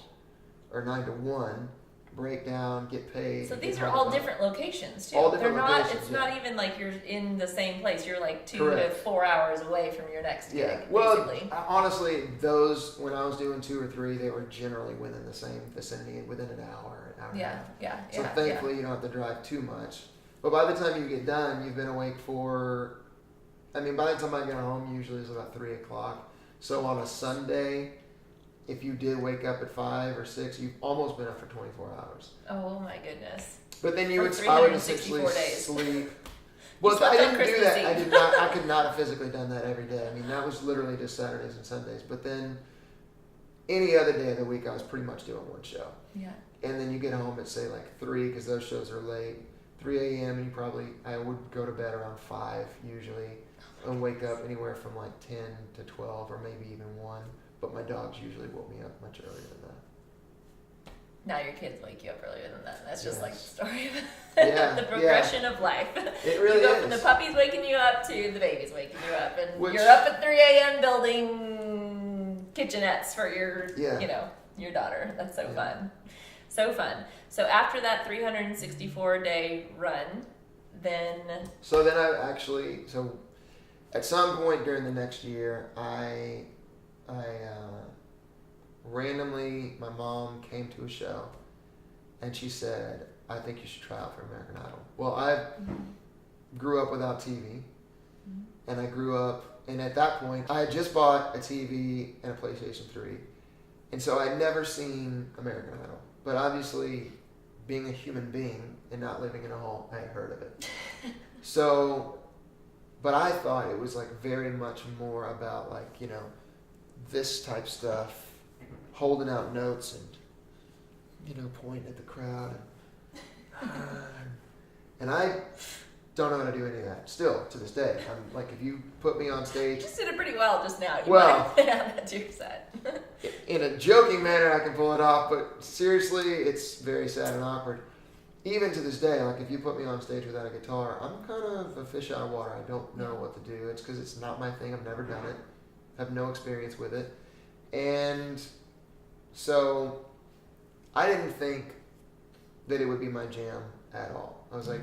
or 9 to 1, break down, get paid. So these are all different locations too. All different They're not. locations, It's yeah. not even like you're in the same place. You're like 2 Correct. to 4 hours away from your next gig. Yeah. Well, basically. honestly, those, when I was doing 2 or 3, they were generally within the same vicinity, within an hour and a Yeah. half. Yeah. So Yeah. thankfully, you don't have to drive too much. But by the time you get done, you've been awake by the time I get home, usually it's about 3 o'clock. So on a Sunday, if you did wake up at 5 or 6, you've almost been up for 24 hours. Oh my goodness. But then For I would 364 essentially days. sleep. Well, slept I on didn't do Christmas that. Eve. I did not. I could not have physically done that every day. I mean, that was literally just Saturdays and Sundays. But then any other day of the week, I was pretty much doing one show. Yeah. And then you get home at say like 3 because those shows are late. 3 a.m. and I would go to bed around 5 usually, and wake up anywhere from like 10 to 12 or maybe even 1. But my dogs usually woke me up much earlier than that. Now your kids wake you up earlier than that. That's just like the Yes. story of Yeah, the progression of life. It really you go is. from the puppies waking you up to the babies waking you up, and Which- you're up at 3 a.m. building kitchenettes for your, Yeah. your daughter. That's so Yeah. fun. So fun. So after that 364-day run, then So then at some point during the next year, I randomly, my mom came to a show and she said, I think you should try out for American Idol. Well, I grew up without TV, and I grew up, and at that point, I had just bought a TV and a PlayStation 3, and so I'd never seen American Idol. But obviously, being a human being and not living in a home, I had heard of it. So, but I thought it was like very much more about like, this type stuff, holding out notes and, pointing at the crowd. And I don't know how to do any of that still to this day. I'm like, if you put me on you stage just did it pretty well just now. You Well- might have that to your set. in a joking manner, I can pull it off, but seriously, it's very sad and awkward. Even to this day, like if you put me on stage without a guitar, I'm kind of a fish out of water. I don't know what to do. It's because it's not my thing. I've never done it. I have no experience with it. And so I didn't think that it would be my jam at all. I was like,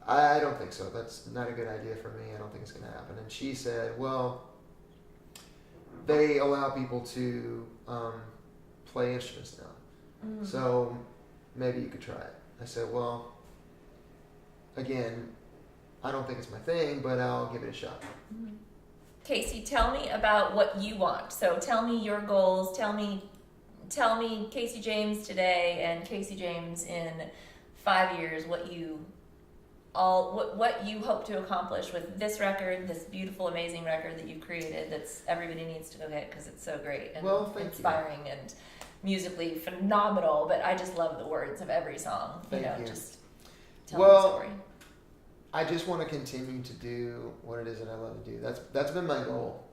I don't think so. That's not a good idea for me. I don't think it's going to happen. And she said, well, they allow people to play instruments now. So maybe you could try it. I said, well, again, I don't think it's my thing, but I'll give it a shot. Casey, tell me about what you want. So tell me your goals. Tell me Casey James today and Casey James in 5 years. What you hope to accomplish with this record, this beautiful, amazing record that you've created. That's everybody needs to go get because it's so great and Thank you. inspiring and musically phenomenal. But I just love the words of every song. Thank you. Just tell me the story. I just want to continue to do what it is that I love to do. That's been my goal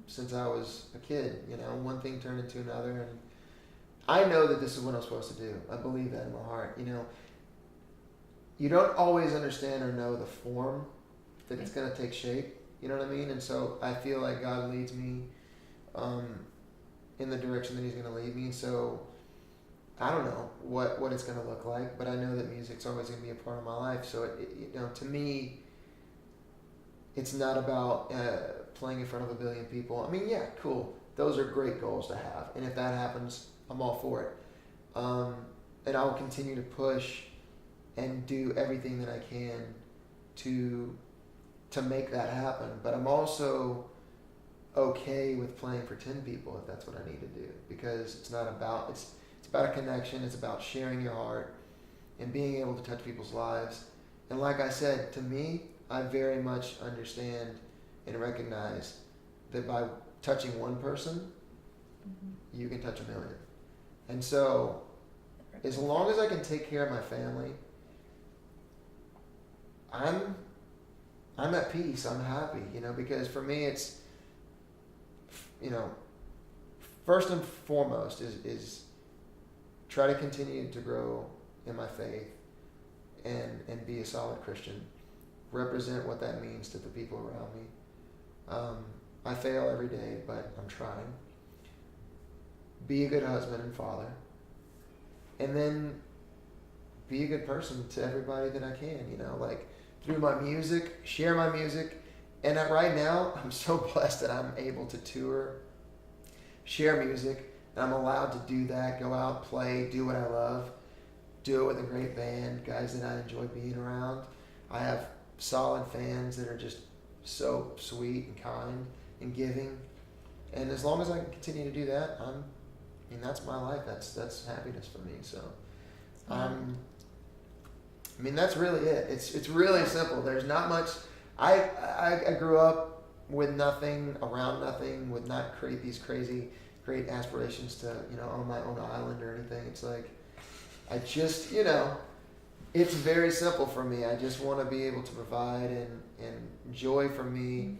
since I was a kid. One thing turned into another, and I know that this is what I'm supposed to do. I believe that in my heart. You don't always understand or know the form that it's going to take shape. You know what I mean? And so I feel like God leads me in the direction that He's going to lead me. And so I don't know what it's going to look like, but I know that music's always going to be a part of my life. So to me, it's not about playing in front of 1 billion people. I mean, yeah, cool. Those are great goals to have, and if that happens, I'm all for it. And I will continue to push and do everything that I can to make that happen. But I'm also okay with playing for 10 people if that's what I need to do, because it's about a connection. It's about sharing your heart and being able to touch people's lives. And like I said, to me, I very much understand and recognize that by touching one person, you can touch 1 million. And so as long as I can take care of my family, I'm at peace. I'm happy, because for me it's, first and foremost is try to continue to grow in my faith and be a solid Christian. Represent what that means to the people around me. I fail every day, but I'm trying. Be a good husband and father. And then be a good person to everybody that I can, through my music, share my music. And right now, I'm so blessed that I'm able to tour, share music, and I'm allowed to do that, go out, play, do what I love, do it with a great band, guys that I enjoy being around. I have solid fans that are just so sweet and kind and giving. And as long as I can continue to do that, that's my life. That's happiness for me. So, that's really it. It's really simple. There's not much. I grew up with nothing, around nothing, with not create these crazy, great aspirations to, own my own island or anything. It's like, I just, it's very simple for me. I just want to be able to provide, and joy for me,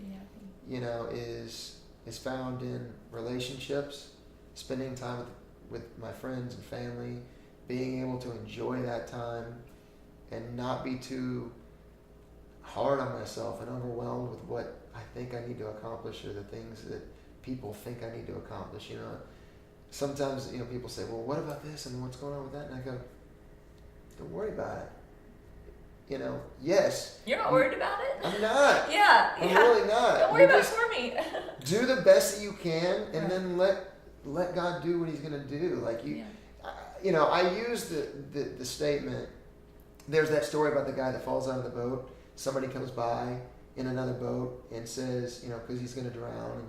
is found in relationships, spending time with my friends and family, being able to enjoy that time and not be too hard on myself and overwhelmed with what I think I need to accomplish or the things that people think I need to accomplish. Sometimes, people say, well, what about this and what's going on with that? And I go, don't worry about it. Yes. You're not worried about it? I'm not. Yeah. I'm really not. Don't worry about it for me. Do the best that you can, and then let God do what He's going to do. Like I use the statement. There's that story about the guy that falls out of the boat. Somebody comes by in another boat and says, because he's going to drown, and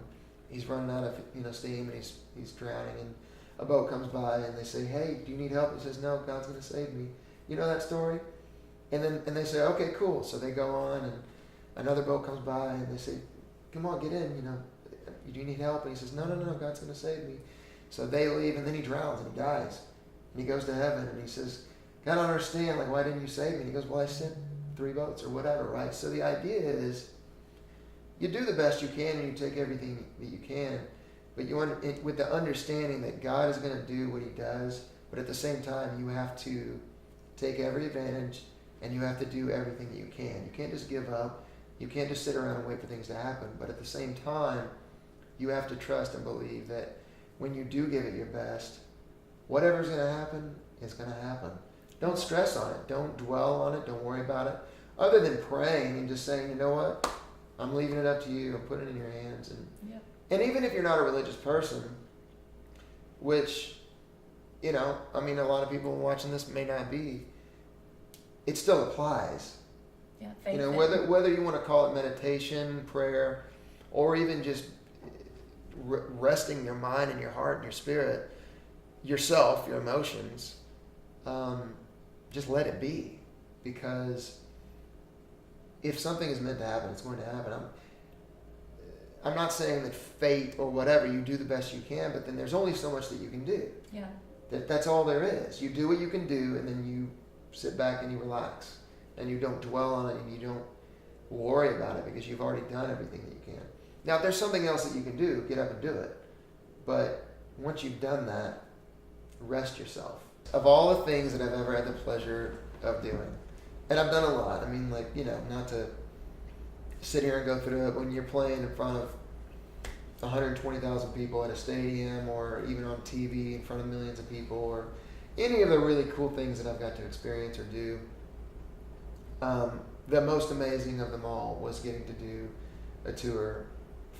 he's running out of steam, and he's drowning, and a boat comes by and they say, hey, do you need help? He says, no, God's going to save me. You know that story? And they say, okay, cool. So they go on, and another boat comes by, and they say, come on, get in, do you need help? And he says, no, God's going to save me. So they leave, and then he drowns, and he dies. And he goes to heaven, and he says, God, I don't understand, why didn't you save me? And he goes, well, I sent 3 boats or whatever, right? So the idea is, you do the best you can, and you take everything that you can, but with the understanding that God is going to do what He does, but at the same time, you have to take every advantage, and you have to do everything that you can. You can't just give up. You can't just sit around and wait for things to happen. But at the same time, you have to trust and believe that when you do give it your best, whatever's going to happen is going to happen. Don't stress on it. Don't dwell on it. Don't worry about it. Other than praying and just saying, you know what? I'm leaving it up to you. I'm putting it in your hands. And even if you're not a religious person, which, a lot of people watching this may not be, it still applies. Yeah, whether you want to call it meditation, prayer, or even just resting your mind and your heart and your spirit, yourself, your emotions, just let it be. Because if something is meant to happen, it's going to happen. I'm not saying that fate or whatever, you do the best you can, but then there's only so much that you can do. Yeah. That's all there is. You do what you can do, and then you sit back and you relax, and you don't dwell on it, and you don't worry about it, because you've already done everything that you can. Now, if there's something else that you can do, get up and do it. But once you've done that, rest yourself. Of all the things that I've ever had the pleasure of doing, and I've done a lot. Not to sit here and go through it, when you're playing in front of 120,000 people at a stadium, or even on TV in front of millions of people, or any of the really cool things that I've got to experience or do. The most amazing of them all was getting to do a tour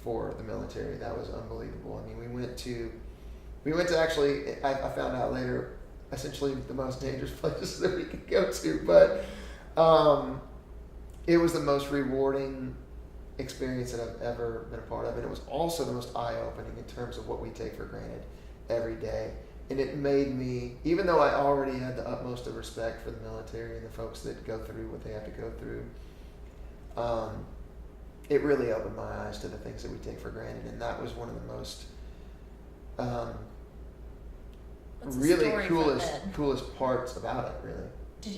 for the military. That was unbelievable. We went to actually, I found out later, essentially the most dangerous places that we could go to, but it was the most rewarding experience that I've ever been a part of, and it was also the most eye-opening in terms of what we take for granted every day. And it made me, even though I already had the utmost of respect for the military and the folks that go through what they have to go through, it really opened my eyes to the things that we take for granted. And that was one of the most really coolest parts about it, really.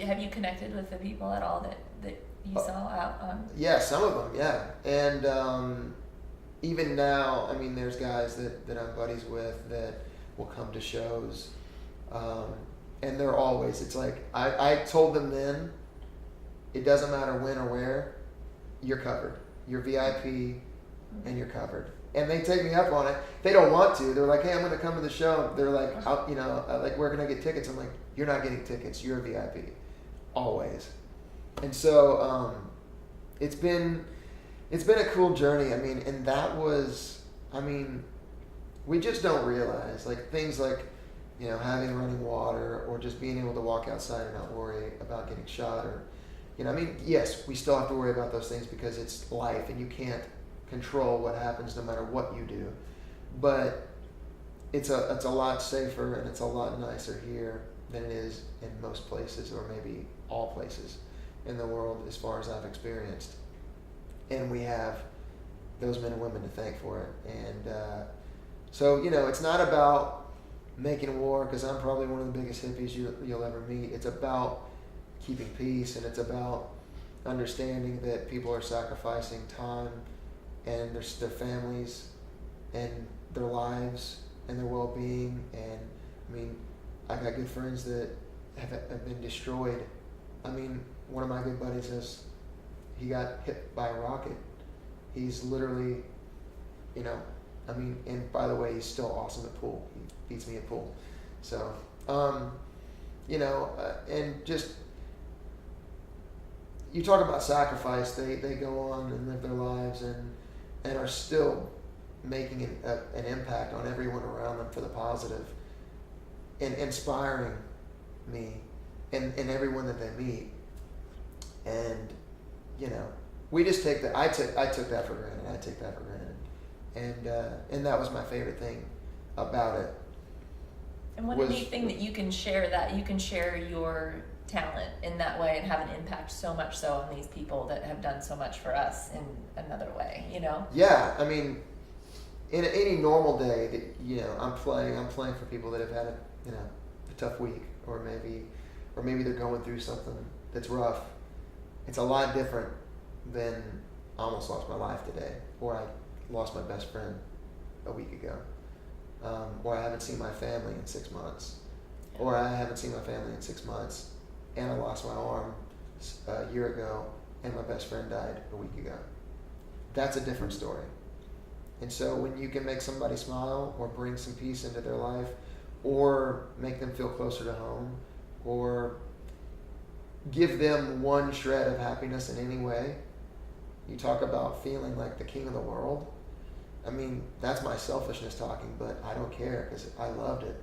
Have you connected with the people at all that you saw out on? Yeah, some of them, yeah. And even now, there's guys that I'm buddies with that will come to shows, and they're always, it's like, I told them then, it doesn't matter when or where, you're covered. You're VIP, and you're covered. And they take me up on it. They don't want to. They're like, hey, I'm going to come to the show. They're like, where can I get tickets? I'm like, you're not getting tickets. You're a VIP. Always. And so it's been a cool journey. And that was, we just don't realize, things like, having running water, or just being able to walk outside and not worry about getting shot, or, yes, we still have to worry about those things because it's life and you can't control what happens no matter what you do. but it's a lot safer and it's a lot nicer here than it is in most places, or maybe all places in the world as far as I've experienced. And we have those men and women to thank for it. And so, it's not about making war, because I'm probably one of the biggest hippies you'll ever meet. It's about keeping peace, and it's about understanding that people are sacrificing time and their families and their lives and their well-being. And I mean, I got good friends that have been destroyed. I mean, one of my good buddies he got hit by a rocket. He's literally, and by the way, he's still awesome at pool. He beats me at pool. So, and just, you talk about sacrifice. They go on and live their lives and are still making an impact on everyone around them for the positive, and inspiring me and everyone that they meet. And we just take that. I took that for granted. I take that for granted, and that was my favorite thing about it. And what a neat thing that you can share your talent in that way and have an impact so much so on these people that have done so much for us in another way. Yeah, I mean, in any normal day that I'm playing for people that have had a tough week, or maybe they're going through something that's rough. It's a lot different than I almost lost my life today, or I lost my best friend a week ago, or I haven't seen my family in 6 months, or I haven't seen my family in 6 months, and I lost my arm a year ago, and my best friend died a week ago. That's a different story. And so when you can make somebody smile, or bring some peace into their life, or make them feel closer to home, or give them one shred of happiness in any way, you talk about feeling like the king of the world. I mean, that's my selfishness talking, but I don't care, because I loved it.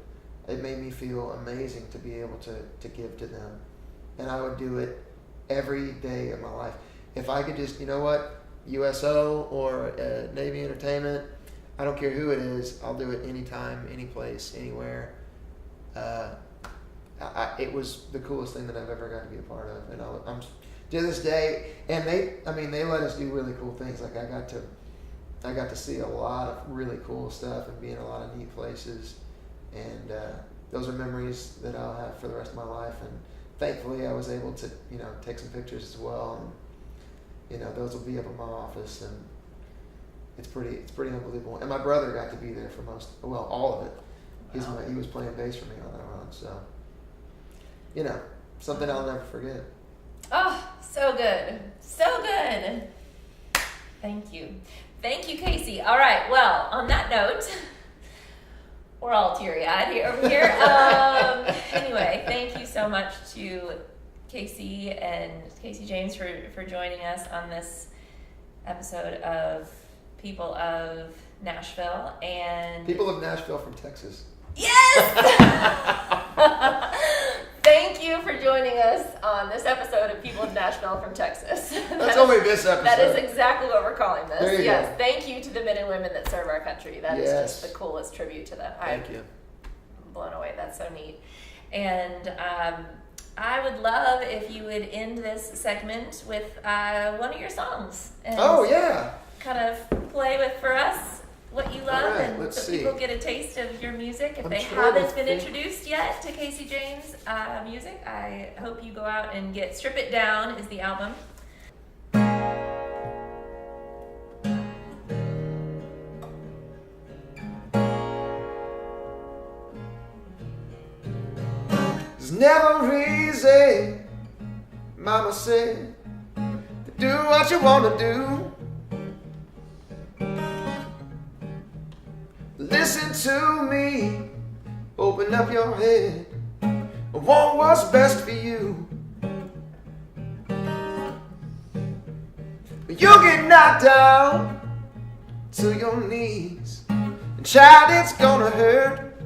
It made me feel amazing to be able to give to them. And I would do it every day of my life. If I could just, USO or Navy Entertainment, I don't care who it is, I'll do it anytime, any place, anywhere. It was the coolest thing that I've ever got to be a part of, and I'm to this day. And they let us do really cool things. Like I got to see a lot of really cool stuff and be in a lot of neat places, and those are memories that I'll have for the rest of my life. And thankfully, I was able to take some pictures as well, and those will be up in my office, and it's pretty unbelievable. And my brother got to be there for all of it. Wow. He was playing bass for me on that run, so something I'll never forget. Oh, so good. So good. Thank you. Thank you, Casey. All right. Well, on that note, we're all teary-eyed over here. Anyway, thank you so much to Casey and Casey James for joining us on this episode of People of Nashville. And People of Nashville from Texas. Yes! Thank you for joining us on this episode of People of Nashville from Texas. That's only this episode. That is exactly what we're calling this. There you yes. go. Thank you to the men and women that serve our country. That is just the coolest tribute to them. Thank you. I'm blown away. That's so neat. And I would love if you would end this segment with one of your songs. And kind of play with for us what you love, right, and so see. people get a taste of your music. If I'm they trying to haven't been think. introduced yet to Casey James' music, I hope you go out and get Strip It Down is the album. It's never easy, Mama said, to do what you want to do. Listen to me, open up your head, I want what's best for you. You'll get knocked down to your knees, and child, it's gonna hurt.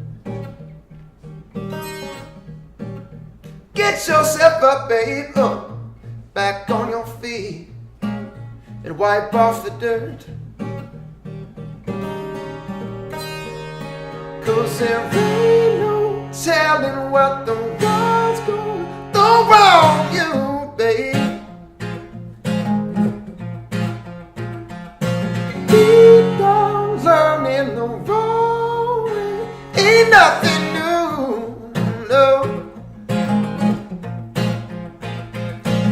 Get yourself up, babe, back on your feet, and wipe off the dirt. 'Cause there ain't no telling what the world's gonna throw on you, babe. Keep on learning the wrong way. Ain't nothing new, no.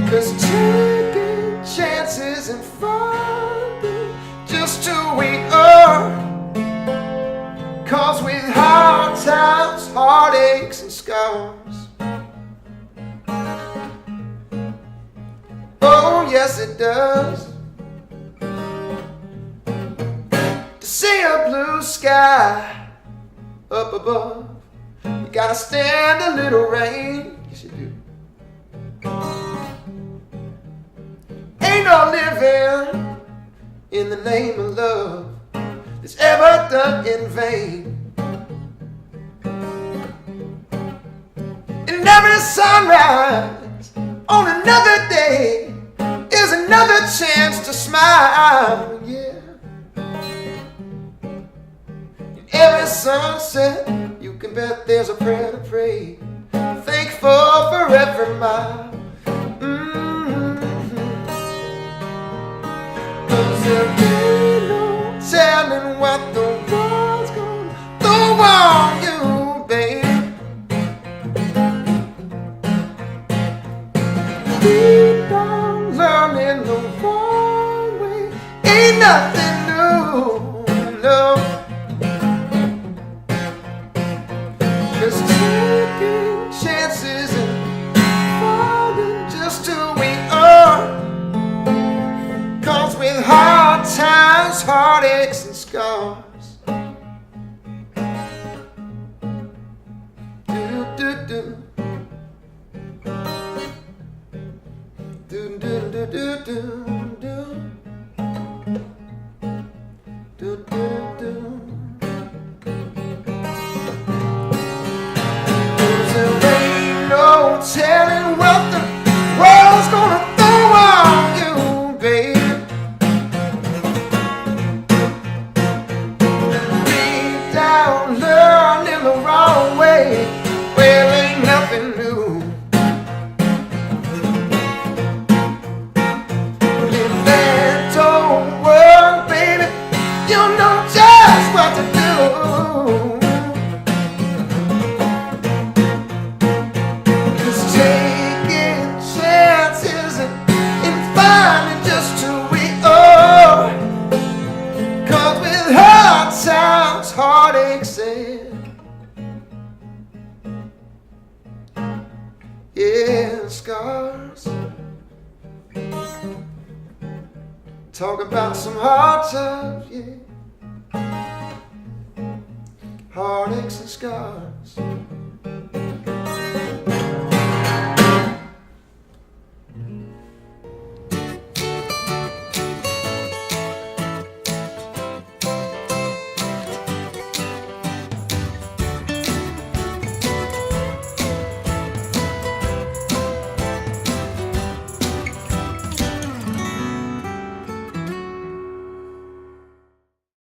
'Cause taking chances and finding just who we are. 'Cause with hard times, heartaches and scars. Oh yes it does. To see a blue sky up above, you gotta stand a little rain. Yes you do. Ain't no living in the name of love that's ever done in vain. And every sunrise on another day is another chance to smile, yeah. And every sunset, you can bet there's a prayer to pray, thankful for every mile. 'Cause there ain't no telling what the world's gonna throw on you, babe. Keep on learning the wrong way. Ain't nothing new, no. 'Cause taking chances and finding just who we are. 'Cause with hard times, heartaches and scars. Do do do. Do do do do do do. Do do do. 'Cause there ain't no telling what the world's gonna throw on you, babe. Deep down, learning the wrong way. Well, ain't nothing new. In that old world, baby, you know just what to do. 'Cause taking chances and finding just who we are. 'Cause with hard times, heartaches and yeah, scars. Talk about some hard times, yeah. Heartaches and scars.